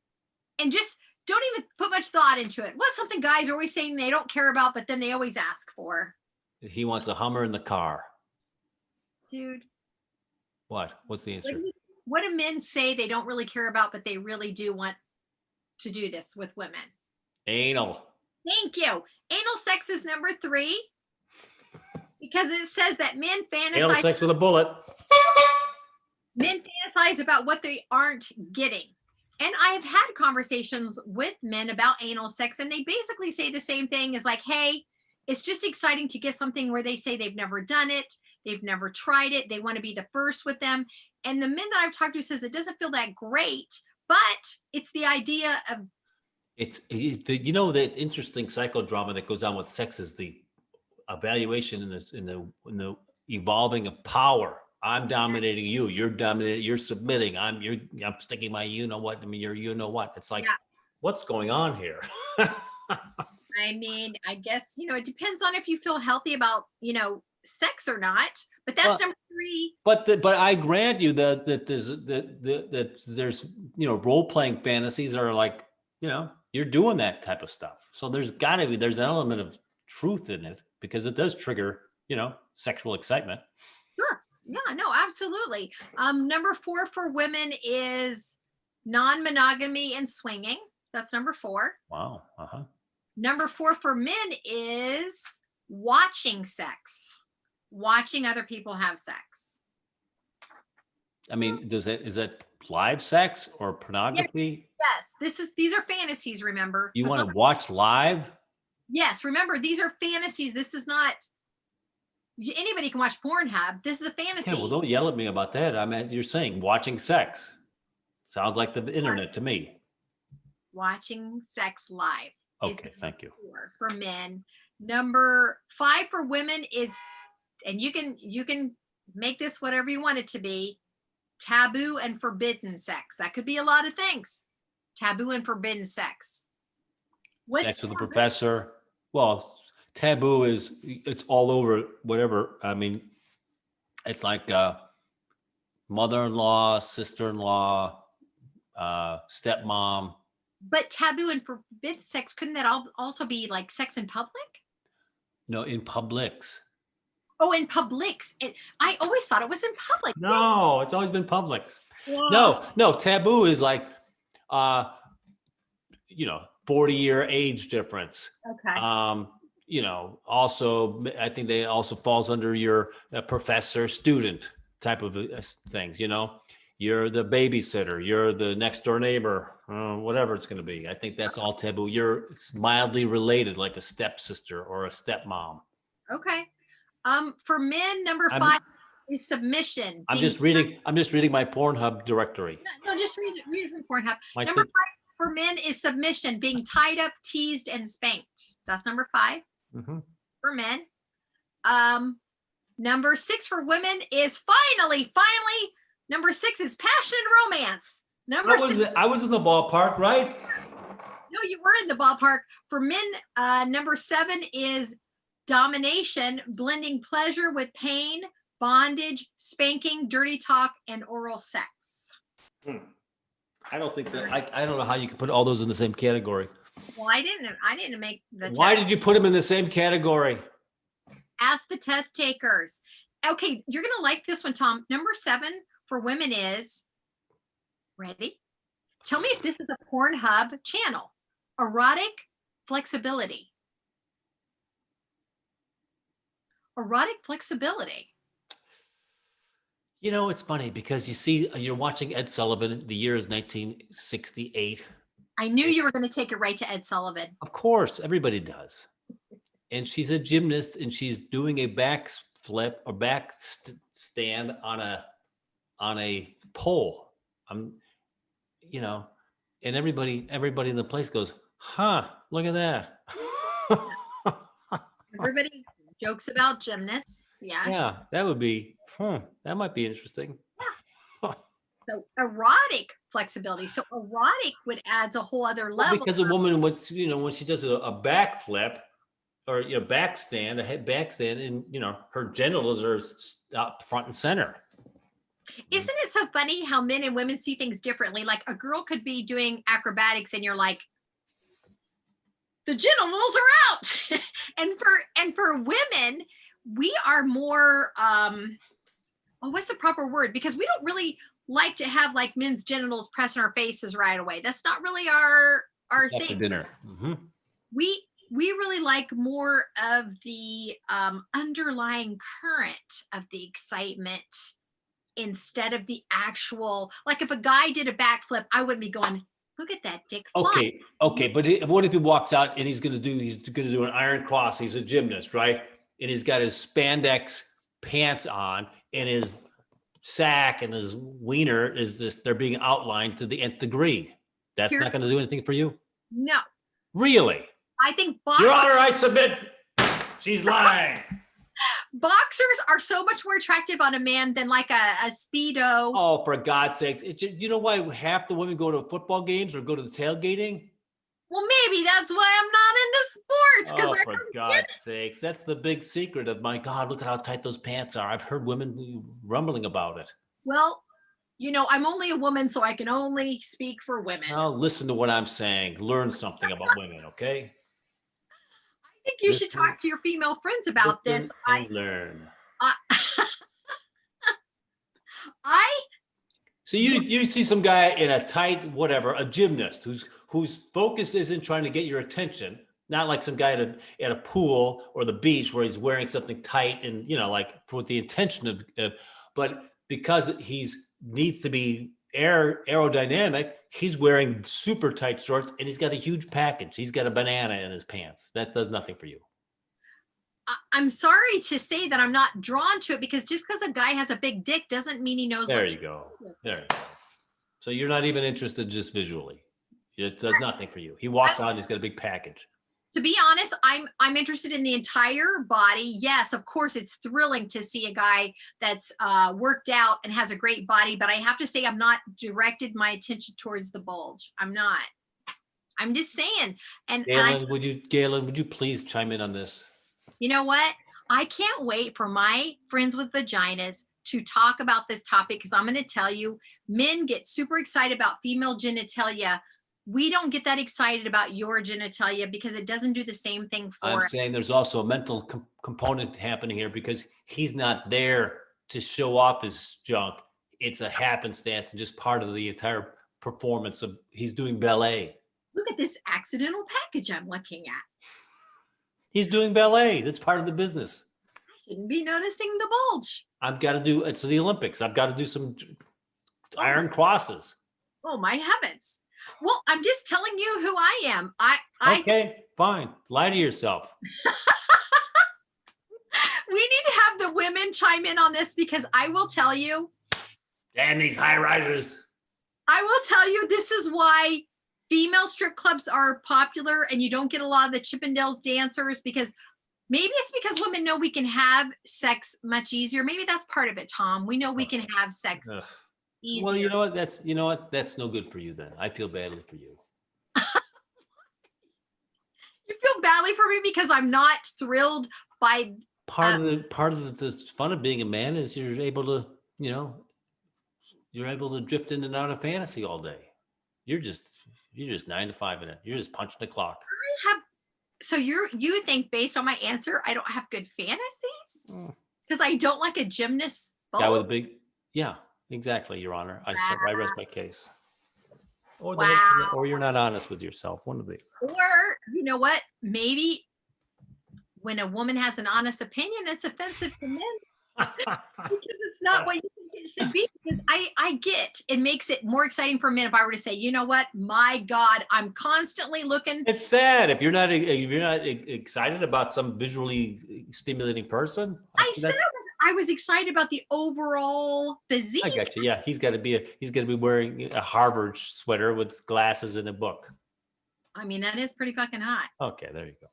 And just don't even put much thought into it. What's something guys are always saying they don't care about, but then they always ask for? He wants a Hummer in the car. Dude. What? What's the answer? What do men say they don't really care about, but they really do want to do this with women? Anal. Thank you. Anal sex is number 3 because it says that men fantasize. Anal sex with a bullet. Men fantasize about what they aren't getting. And I've had conversations with men about anal sex, and they basically say the same thing as like, hey, it's just exciting to get something where they say they've never done it. They've never tried it. They want to be the first with them. And the men that I've talked to says it doesn't feel that great, but it's the idea of. The interesting psychodrama that goes on with sex is the evaluation in the evolving of power. I'm dominating you. You're dominating. You're submitting. I'm sticking my you know what. I mean, you know what. It's like, what's going on here? I mean, I guess it depends on if you feel healthy about sex or not. But that's number 3. But I grant you that there's role playing fantasies are like you're doing that type of stuff. So there's an element of truth in it because it does trigger sexual excitement. Sure. Yeah, no, absolutely. Number 4 for women is non-monogamy and swinging. That's number 4. Wow. Uh-huh. Number 4 for men is watching sex, watching other people have sex. I mean, is that live sex or Yes, pornography? these are fantasies, remember? You So it's want not, to watch live? yes, remember, these are fantasies. This is not, anybody can watch Pornhub. This is a Okay, well, fantasy. don't yell at me about that. I mean, you're saying watching sex. Sounds like the internet to me. Watching sex live is Okay, thank you. 4 for men. Number 5 for women is, and you can make this whatever you want it to be, taboo and forbidden sex. That could be a lot of things. Taboo and forbidden sex. Sex with a professor. Well, taboo it's all over whatever. I mean, it's like mother-in-law, sister-in-law, stepmom. But taboo and forbidden sex, couldn't that also be like sex in public? No, in Publix. Oh, in Publix. I always thought it was in public. No, it's always been Publix. Wow. No, taboo is like, 40-year age difference. Okay. Also, I think they also falls under your professor student type of things. You're the babysitter, you're the next door neighbor, whatever it's going to be. I think that's all taboo. You're mildly related, like a stepsister or a stepmom. Okay. For men, number 5 is submission. I'm just reading my Pornhub directory. No, just read it from Pornhub. My Number 5 for men is submission, being tied up, teased, and spanked. That's number 5 for men. Number 6 for women is finally, number 6 is passion and romance. I was in the ballpark, right? No, you were in the ballpark. For men, number 7 is domination, blending pleasure with pain, bondage, spanking, dirty talk, and oral sex. I don't think that I don't know how you could put all those in the same category. Well, I didn't make the Why test. did you put them in the same category? Ask the test takers. Okay, you're gonna like this one, Tom. Number 7 for women is, ready? Tell me if this is a Pornhub channel. Erotic flexibility. Erotic flexibility. It's funny because you're watching Ed Sullivan. The year is 1968. I knew you were going to take it right to Ed Sullivan. Of course, everybody does. And she's a gymnast, and she's doing a back flip or back stand on a pole. And everybody in the place goes, "Huh? Look at that." Everybody jokes about gymnasts. Yes. Yeah, that would be. That might be interesting. So erotic flexibility. So erotic would adds a whole other level. Because a woman, when she does a back flip or back stand, a head back stand, and her genitals are out front and center. Isn't it so funny how men and women see things differently? Like a girl could be doing acrobatics, and you're like, the genitals are out. and for women, we are more. What's the proper word? Because we don't really like to have like men's genitals pressed on our faces right away. That's not really our thing. For dinner. Mm-hmm. We really like more of the underlying current of the excitement instead of the actual. Like if a guy did a backflip, I wouldn't be going, look at that dick fly. Okay, but what if he walks out and he's gonna do an iron cross? He's a gymnast, right? And he's got his spandex pants on, and his sack and his wiener they're being outlined to the nth degree. That's not going to do anything for you? No. Really? I think boxers. Your Honor, I submit. She's lying. Boxers are so much more attractive on a man than like a Speedo. Oh, for God's sakes. You know why half the women go to football games or go to the tailgating? Well, maybe that's why I'm not into sports. Oh, for God's sakes. That's the big secret of, my God, look at how tight those pants are. I've heard women rumbling about it. Well, I'm only a woman, so I can only speak for women. Well, listen to what I'm saying. Learn something about women, okay? I think you should talk to your female friends about this. Learn. So you see some guy in a tight whatever, a gymnast whose focus isn't trying to get your attention. Not like some guy at a pool or the beach where he's wearing something tight and, like with the intention of but because he's needs to be aerodynamic, he's wearing super tight shorts and he's got a huge package. He's got a banana in his pants. That does nothing for you. I'm sorry to say that I'm not drawn to it, because just because a guy has a big dick doesn't mean he knows There what you to go. do with There it. you go. So you're not even interested just visually. It does nothing for you. He walks out and he's got a big package. To be honest, I'm interested in the entire body. Yes, of course, it's thrilling to see a guy that's worked out and has a great body, but I have to say I'm not directed my attention towards the bulge. I'm not. I'm just saying. And Galen, would you please chime in on this? you know what? I can't wait for my friends with vaginas to talk about this topic, because I'm going to tell you, men get super excited about female genitalia. We don't get that excited about your genitalia because it doesn't do the same thing for I'm us. saying there's also a mental component happening here because he's not there to show off his junk. It's a happenstance and just part of the entire performance of he's doing ballet. Look at this accidental package I'm looking at. He's doing ballet. That's part of the business. I shouldn't be noticing the bulge. I've got to do, it's the Olympics. I've got to do some iron crosses. Oh my heavens. Well, I'm just telling you who I am. Okay, fine. Lie to yourself. We need to have the women chime in on this, because I will tell you. Damn these high risers. I will tell you, this is why female strip clubs are popular and you don't get a lot of the Chippendales dancers, because maybe it's because women know we can have sex much easier. Maybe that's part of it, Tom. We know we can have sex easier. Well, you know what? That's no good for you then. I feel badly for you. You feel badly for me because I'm not thrilled by part of the fun of being a man is you're able to drift in and out of fantasy all day. You're just 9 to 5 in it. You're just punching the clock. So you think based on my answer I don't have good fantasies because I don't like a gymnast bulge? Guy with a big, yeah, exactly, Your Honor. I rest my case. Or you're not honest with yourself. One of the. Or you know what? Maybe when a woman has an honest opinion, it's offensive to men because it's not what you think it should be. Because I get it makes it more exciting for men if I were to say, you know what? My God, I'm constantly looking. It's sad if you're not excited about some visually stimulating person. I said I was excited about the overall physique. I got you. Yeah, he's got to be wearing a Harvard sweater with glasses and a book. I mean, that is pretty fucking hot. Okay, there you go.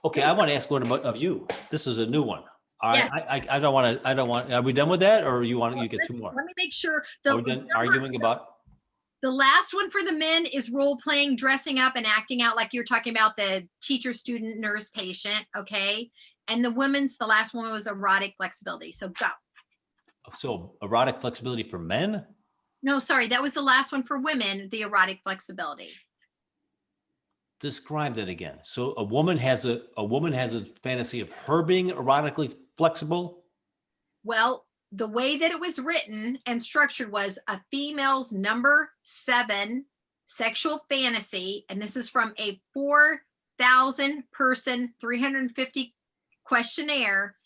Okay, I want to ask one of you. This is a new one. All right, yes. I don't want. Are we done with that, or you get two more? Let me make sure. Are we done arguing about? The last one for the men is role playing, dressing up, and acting out like you're talking about the teacher, student, nurse, patient. Okay, and the the last one was erotic flexibility. So go. So erotic flexibility for men? No, sorry, that was the last one for women. The erotic flexibility. Describe that again. So a woman has a fantasy of her being erotically flexible? Well, the way that it was written and structured was a female's number 7 sexual fantasy, and this is from a 4,000 person 350 questionnaire.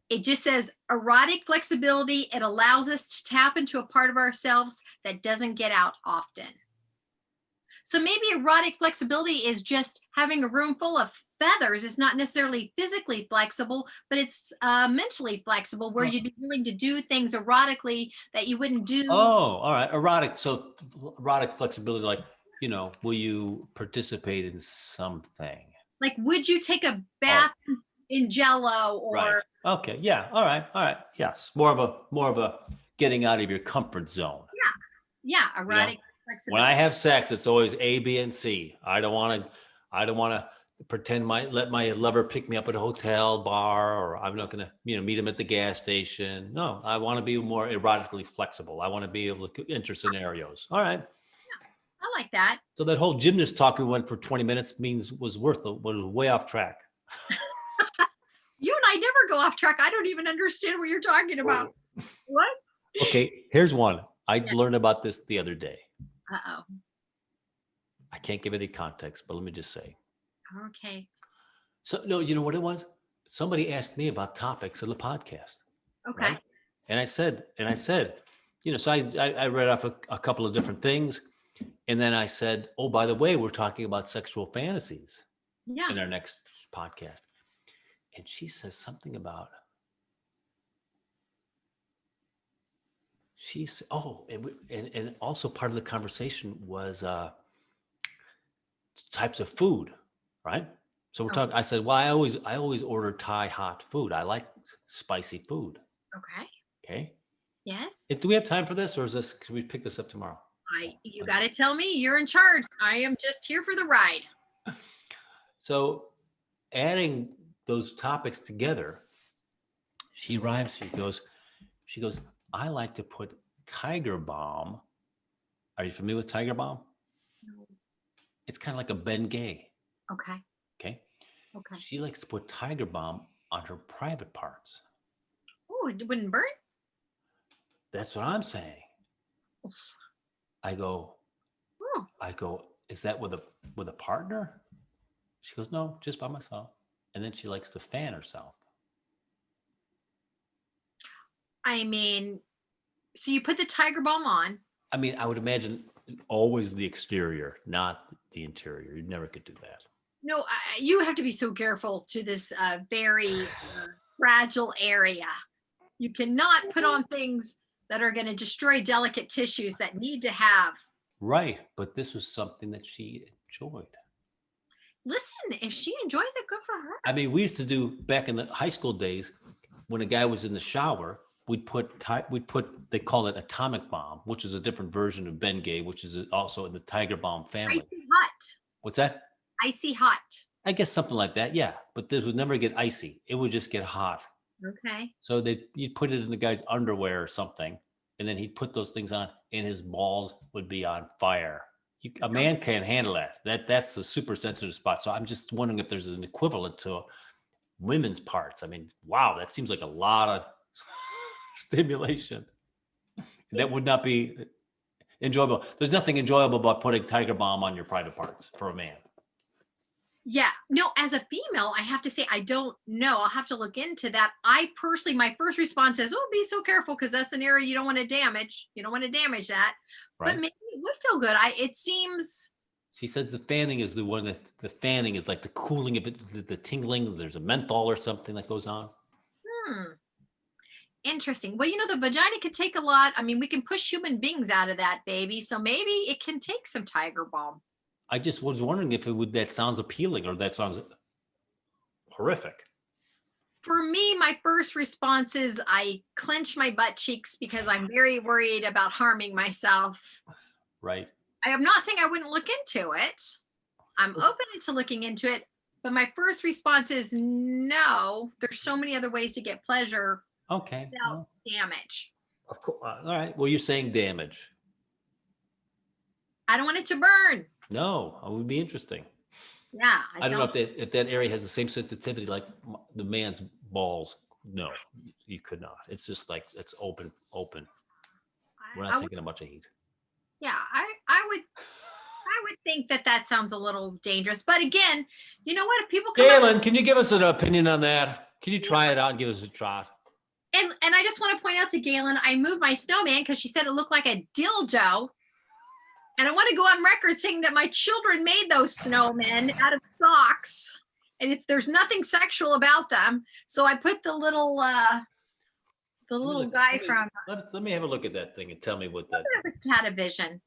It just says erotic flexibility. It allows us to tap into a part of ourselves that doesn't get out often. So maybe erotic flexibility is just having a room full of feathers. It's not necessarily physically flexible, but it's mentally flexible, where you'd be willing to do things erotically that you wouldn't do. Oh, all right. Erotic. So erotic flexibility, like, will you participate in something? Like, would you take a bath in Jello or? Right. Okay. Yeah. All right. Yes. More of a getting out of your comfort zone. Yeah. Erotic. When I have sex, it's always A, B, and C. I don't want to pretend let my lover pick me up at a hotel bar, or I'm not going to, meet him at the gas station. No, I want to be more erotically flexible. I want to be able to enter scenarios. All right. Yeah, I like that. So that whole gymnast talk we went for 20 minutes was way off track. You and I never go off track. I don't even understand what you're talking about. What? Okay, here's one. I learned about this the other day. Uh-oh. I can't give any context, but let me just say. Okay. So no, you know what it was? Somebody asked me about topics of the podcast, Okay. right? And I said, so I read off a couple of different things, and then I said, oh, by the way, we're talking about sexual fantasies Yeah. in our next podcast, and she says something about she's and also part of the conversation was types of food, right? So we're Oh, talking. I said, well, I always order Thai hot food. I like spicy food. okay. Okay. Yes. Do we have time for this, or is this? Can we pick this up tomorrow? You got to tell me. You're in charge. I am just here for the ride. So, adding those topics together, she rhymes. She goes. I like to put Tiger Balm. Are you familiar with Tiger Balm? No. It's kind of like a Bengay. Okay. Okay. Okay. She likes to put Tiger Balm on her private parts. Oh, it wouldn't burn? That's what I'm saying. I go, is that with a partner? She goes, no, just by myself. And then she likes to fan herself. I mean, so you put the Tiger Balm on. I mean, I would imagine always the exterior, not the interior. You never could do that. No, you have to be so careful to this very fragile area. You cannot put on things that are going to destroy delicate tissues that need to have. Right. But this was something that she enjoyed. Listen, if she enjoys it, good for her. I mean, we used to do back in the high school days when a guy was in the shower, we'd put they call it atomic bomb, which is a different version of Bengay, which is also in the Tiger Balm family. Icy hot. What's that? Icy hot. I guess something like that. Yeah. But this would never get icy. It would just get hot. Okay. So you'd put it in the guy's underwear or something, and then he'd put those things on, and his balls would be on fire. A man can't handle that. That's the super sensitive spot. So I'm just wondering if there's an equivalent to women's parts. I mean, wow, that seems like a lot of stimulation. That would not be enjoyable. There's nothing enjoyable about putting Tiger Balm on your private parts for a man. Yeah, no, as a female, I have to say, I don't know. I'll have to look into that. I personally, my first response is, oh, be so careful because that's an area you don't want to damage. You don't want to damage that. Right. But maybe it would feel good. It seems. She says the fanning is the one that the fanning is like the cooling of it, the tingling. There's a menthol or something that goes on. Interesting. Well, the vagina could take a lot. I mean, we can push human beings out of that, baby. So maybe it can take some Tiger Balm. I just was wondering if that sounds appealing or that sounds horrific. For me, my first response is I clench my butt cheeks because I'm very worried about harming myself. Right. I am not saying I wouldn't look into it. I'm open to looking into it, but my first response is no. There's so many other ways to get pleasure. Okay. Without damage. Of course. All right. Well, you're saying damage. I don't want it to burn. No, it would be interesting. Yeah. I don't know if that area has the same sensitivity like the man's balls. No, you could not. It's just like it's open. We're not taking a bunch of heat. Yeah, I would think that sounds a little dangerous. But again, you know what? If people come Galen, can you give us an opinion on that? Can you try it out and give us a shot? And I just want to point out to Galen, I moved my snowman because she said it looked like a dildo. And I want to go on record saying that my children made those snowmen out of socks. And there's nothing sexual about them. So I put the little guy from. Let me have a look at that thing and tell me what that. Catavision.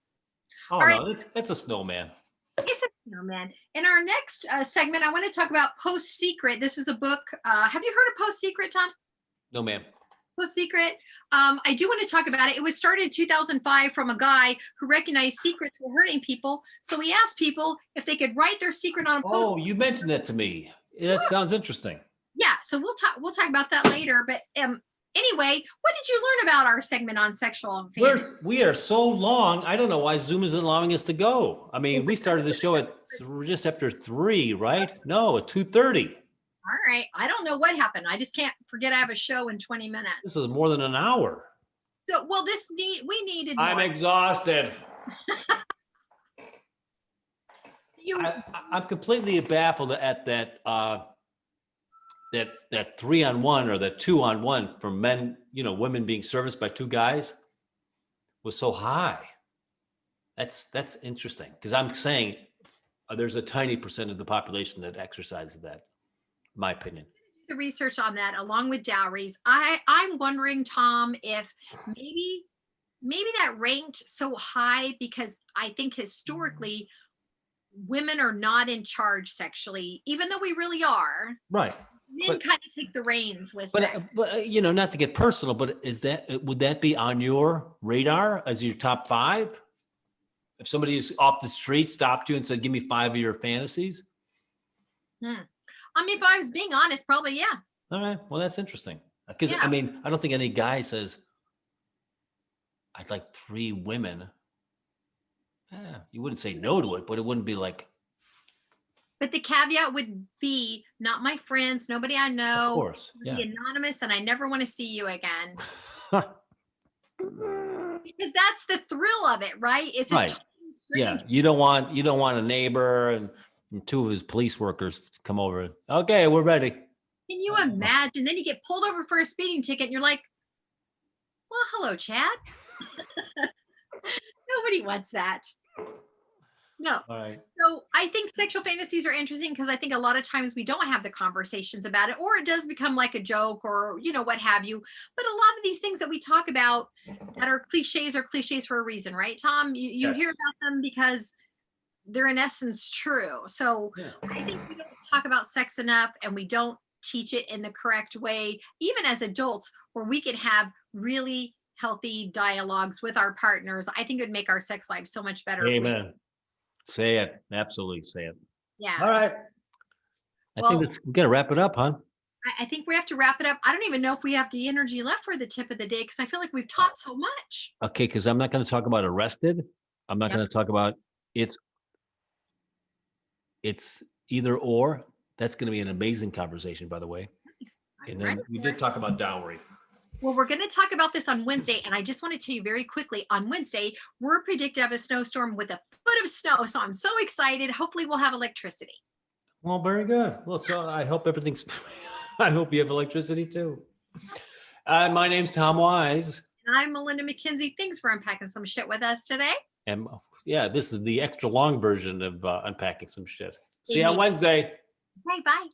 Oh, all no, that's a snowman. It's a snowman. In our next segment, I want to talk about Post Secret. This is a book. Have you heard of Post Secret, Tom? No, ma'am. Post Secret. I do want to talk about it. It was started in 2005 from a guy who recognized secrets were hurting people. So he asked people if they could write their secret on a post. Oh, you mentioned that to me. That sounds interesting. Yeah. So we'll talk about that later. But anyway, what did you learn about our segment on sexual fantasy? We are so long. I don't know why Zoom isn't allowing us to go. I mean, we started the show at just after 3, right? No, at 2:30. All right. I don't know what happened. I just can't forget I have a show in 20 minutes. This is more than an hour. So, well, we needed more. I'm exhausted. I'm completely baffled at that that 3-on-1 or that 2-on-1 for men, women being serviced by two guys was so high. That's interesting, because I'm saying there's a tiny percent of the population that exercises that, in my opinion. The research on that along with dowries. I'm wondering, Tom, if maybe that ranked so high because I think historically women are not in charge sexually, even though we really are. Right. Men kind of take the reins with But, sex. not to get personal, but would that be on your radar as your top 5? If somebody is off the street stopped you and said, "Give me 5 of your fantasies." I mean, if I was being honest, probably, yeah. All right. Well, that's interesting. Because, Yeah. I mean, I don't think any guy says, "I'd like 3 women." You wouldn't say no to it, but it wouldn't be like, But the caveat would be not my friends, nobody I of know, course. be Yeah. anonymous, and I never want to see you again. Because that's the thrill of it, right? It's a Right. total Yeah. stranger. You don't want a neighbor and 2 of his police workers to come over. Okay, we're ready. Can you imagine? Then you get pulled over for a speeding ticket and you're like, well, hello, Chad. Nobody wants that. No. All right. So I think sexual fantasies are interesting because I think a lot of times we don't have the conversations about it, or it does become like a joke or, what have you. But a lot of these things that we talk about that are cliches for a reason, right, Tom? You Yes. hear about them because they're in essence true. So Yeah. I think we don't talk about sex enough, and we don't teach it in the correct way, even as adults, where we can have really healthy dialogues with our partners. I think it would make our sex life so much better. Amen. Say it. Absolutely say it. Yeah. All right. I think we got to wrap it up, huh? I think we have to wrap it up. I don't even know if we have the energy left for the tip of the day because I feel like we've taught so much. Okay, because I'm not going to talk about arrested. I'm not going to talk about it's either or. That's going to be an amazing conversation, by the way. And then we did talk about dowry. Well, we're going to talk about this on Wednesday. And I just want to tell you very quickly, on Wednesday, we're predicted to have a snowstorm with a foot of snow. So I'm so excited. Hopefully we'll have electricity. Well, very good. Well, so I hope everything's, I hope you have electricity too. My name's Tom Wise. And I'm Melinda McKinsey. Thanks for unpacking some shit with us today. And yeah, this is the extra long version of unpacking some shit. See you on Wednesday. Bye. Bye.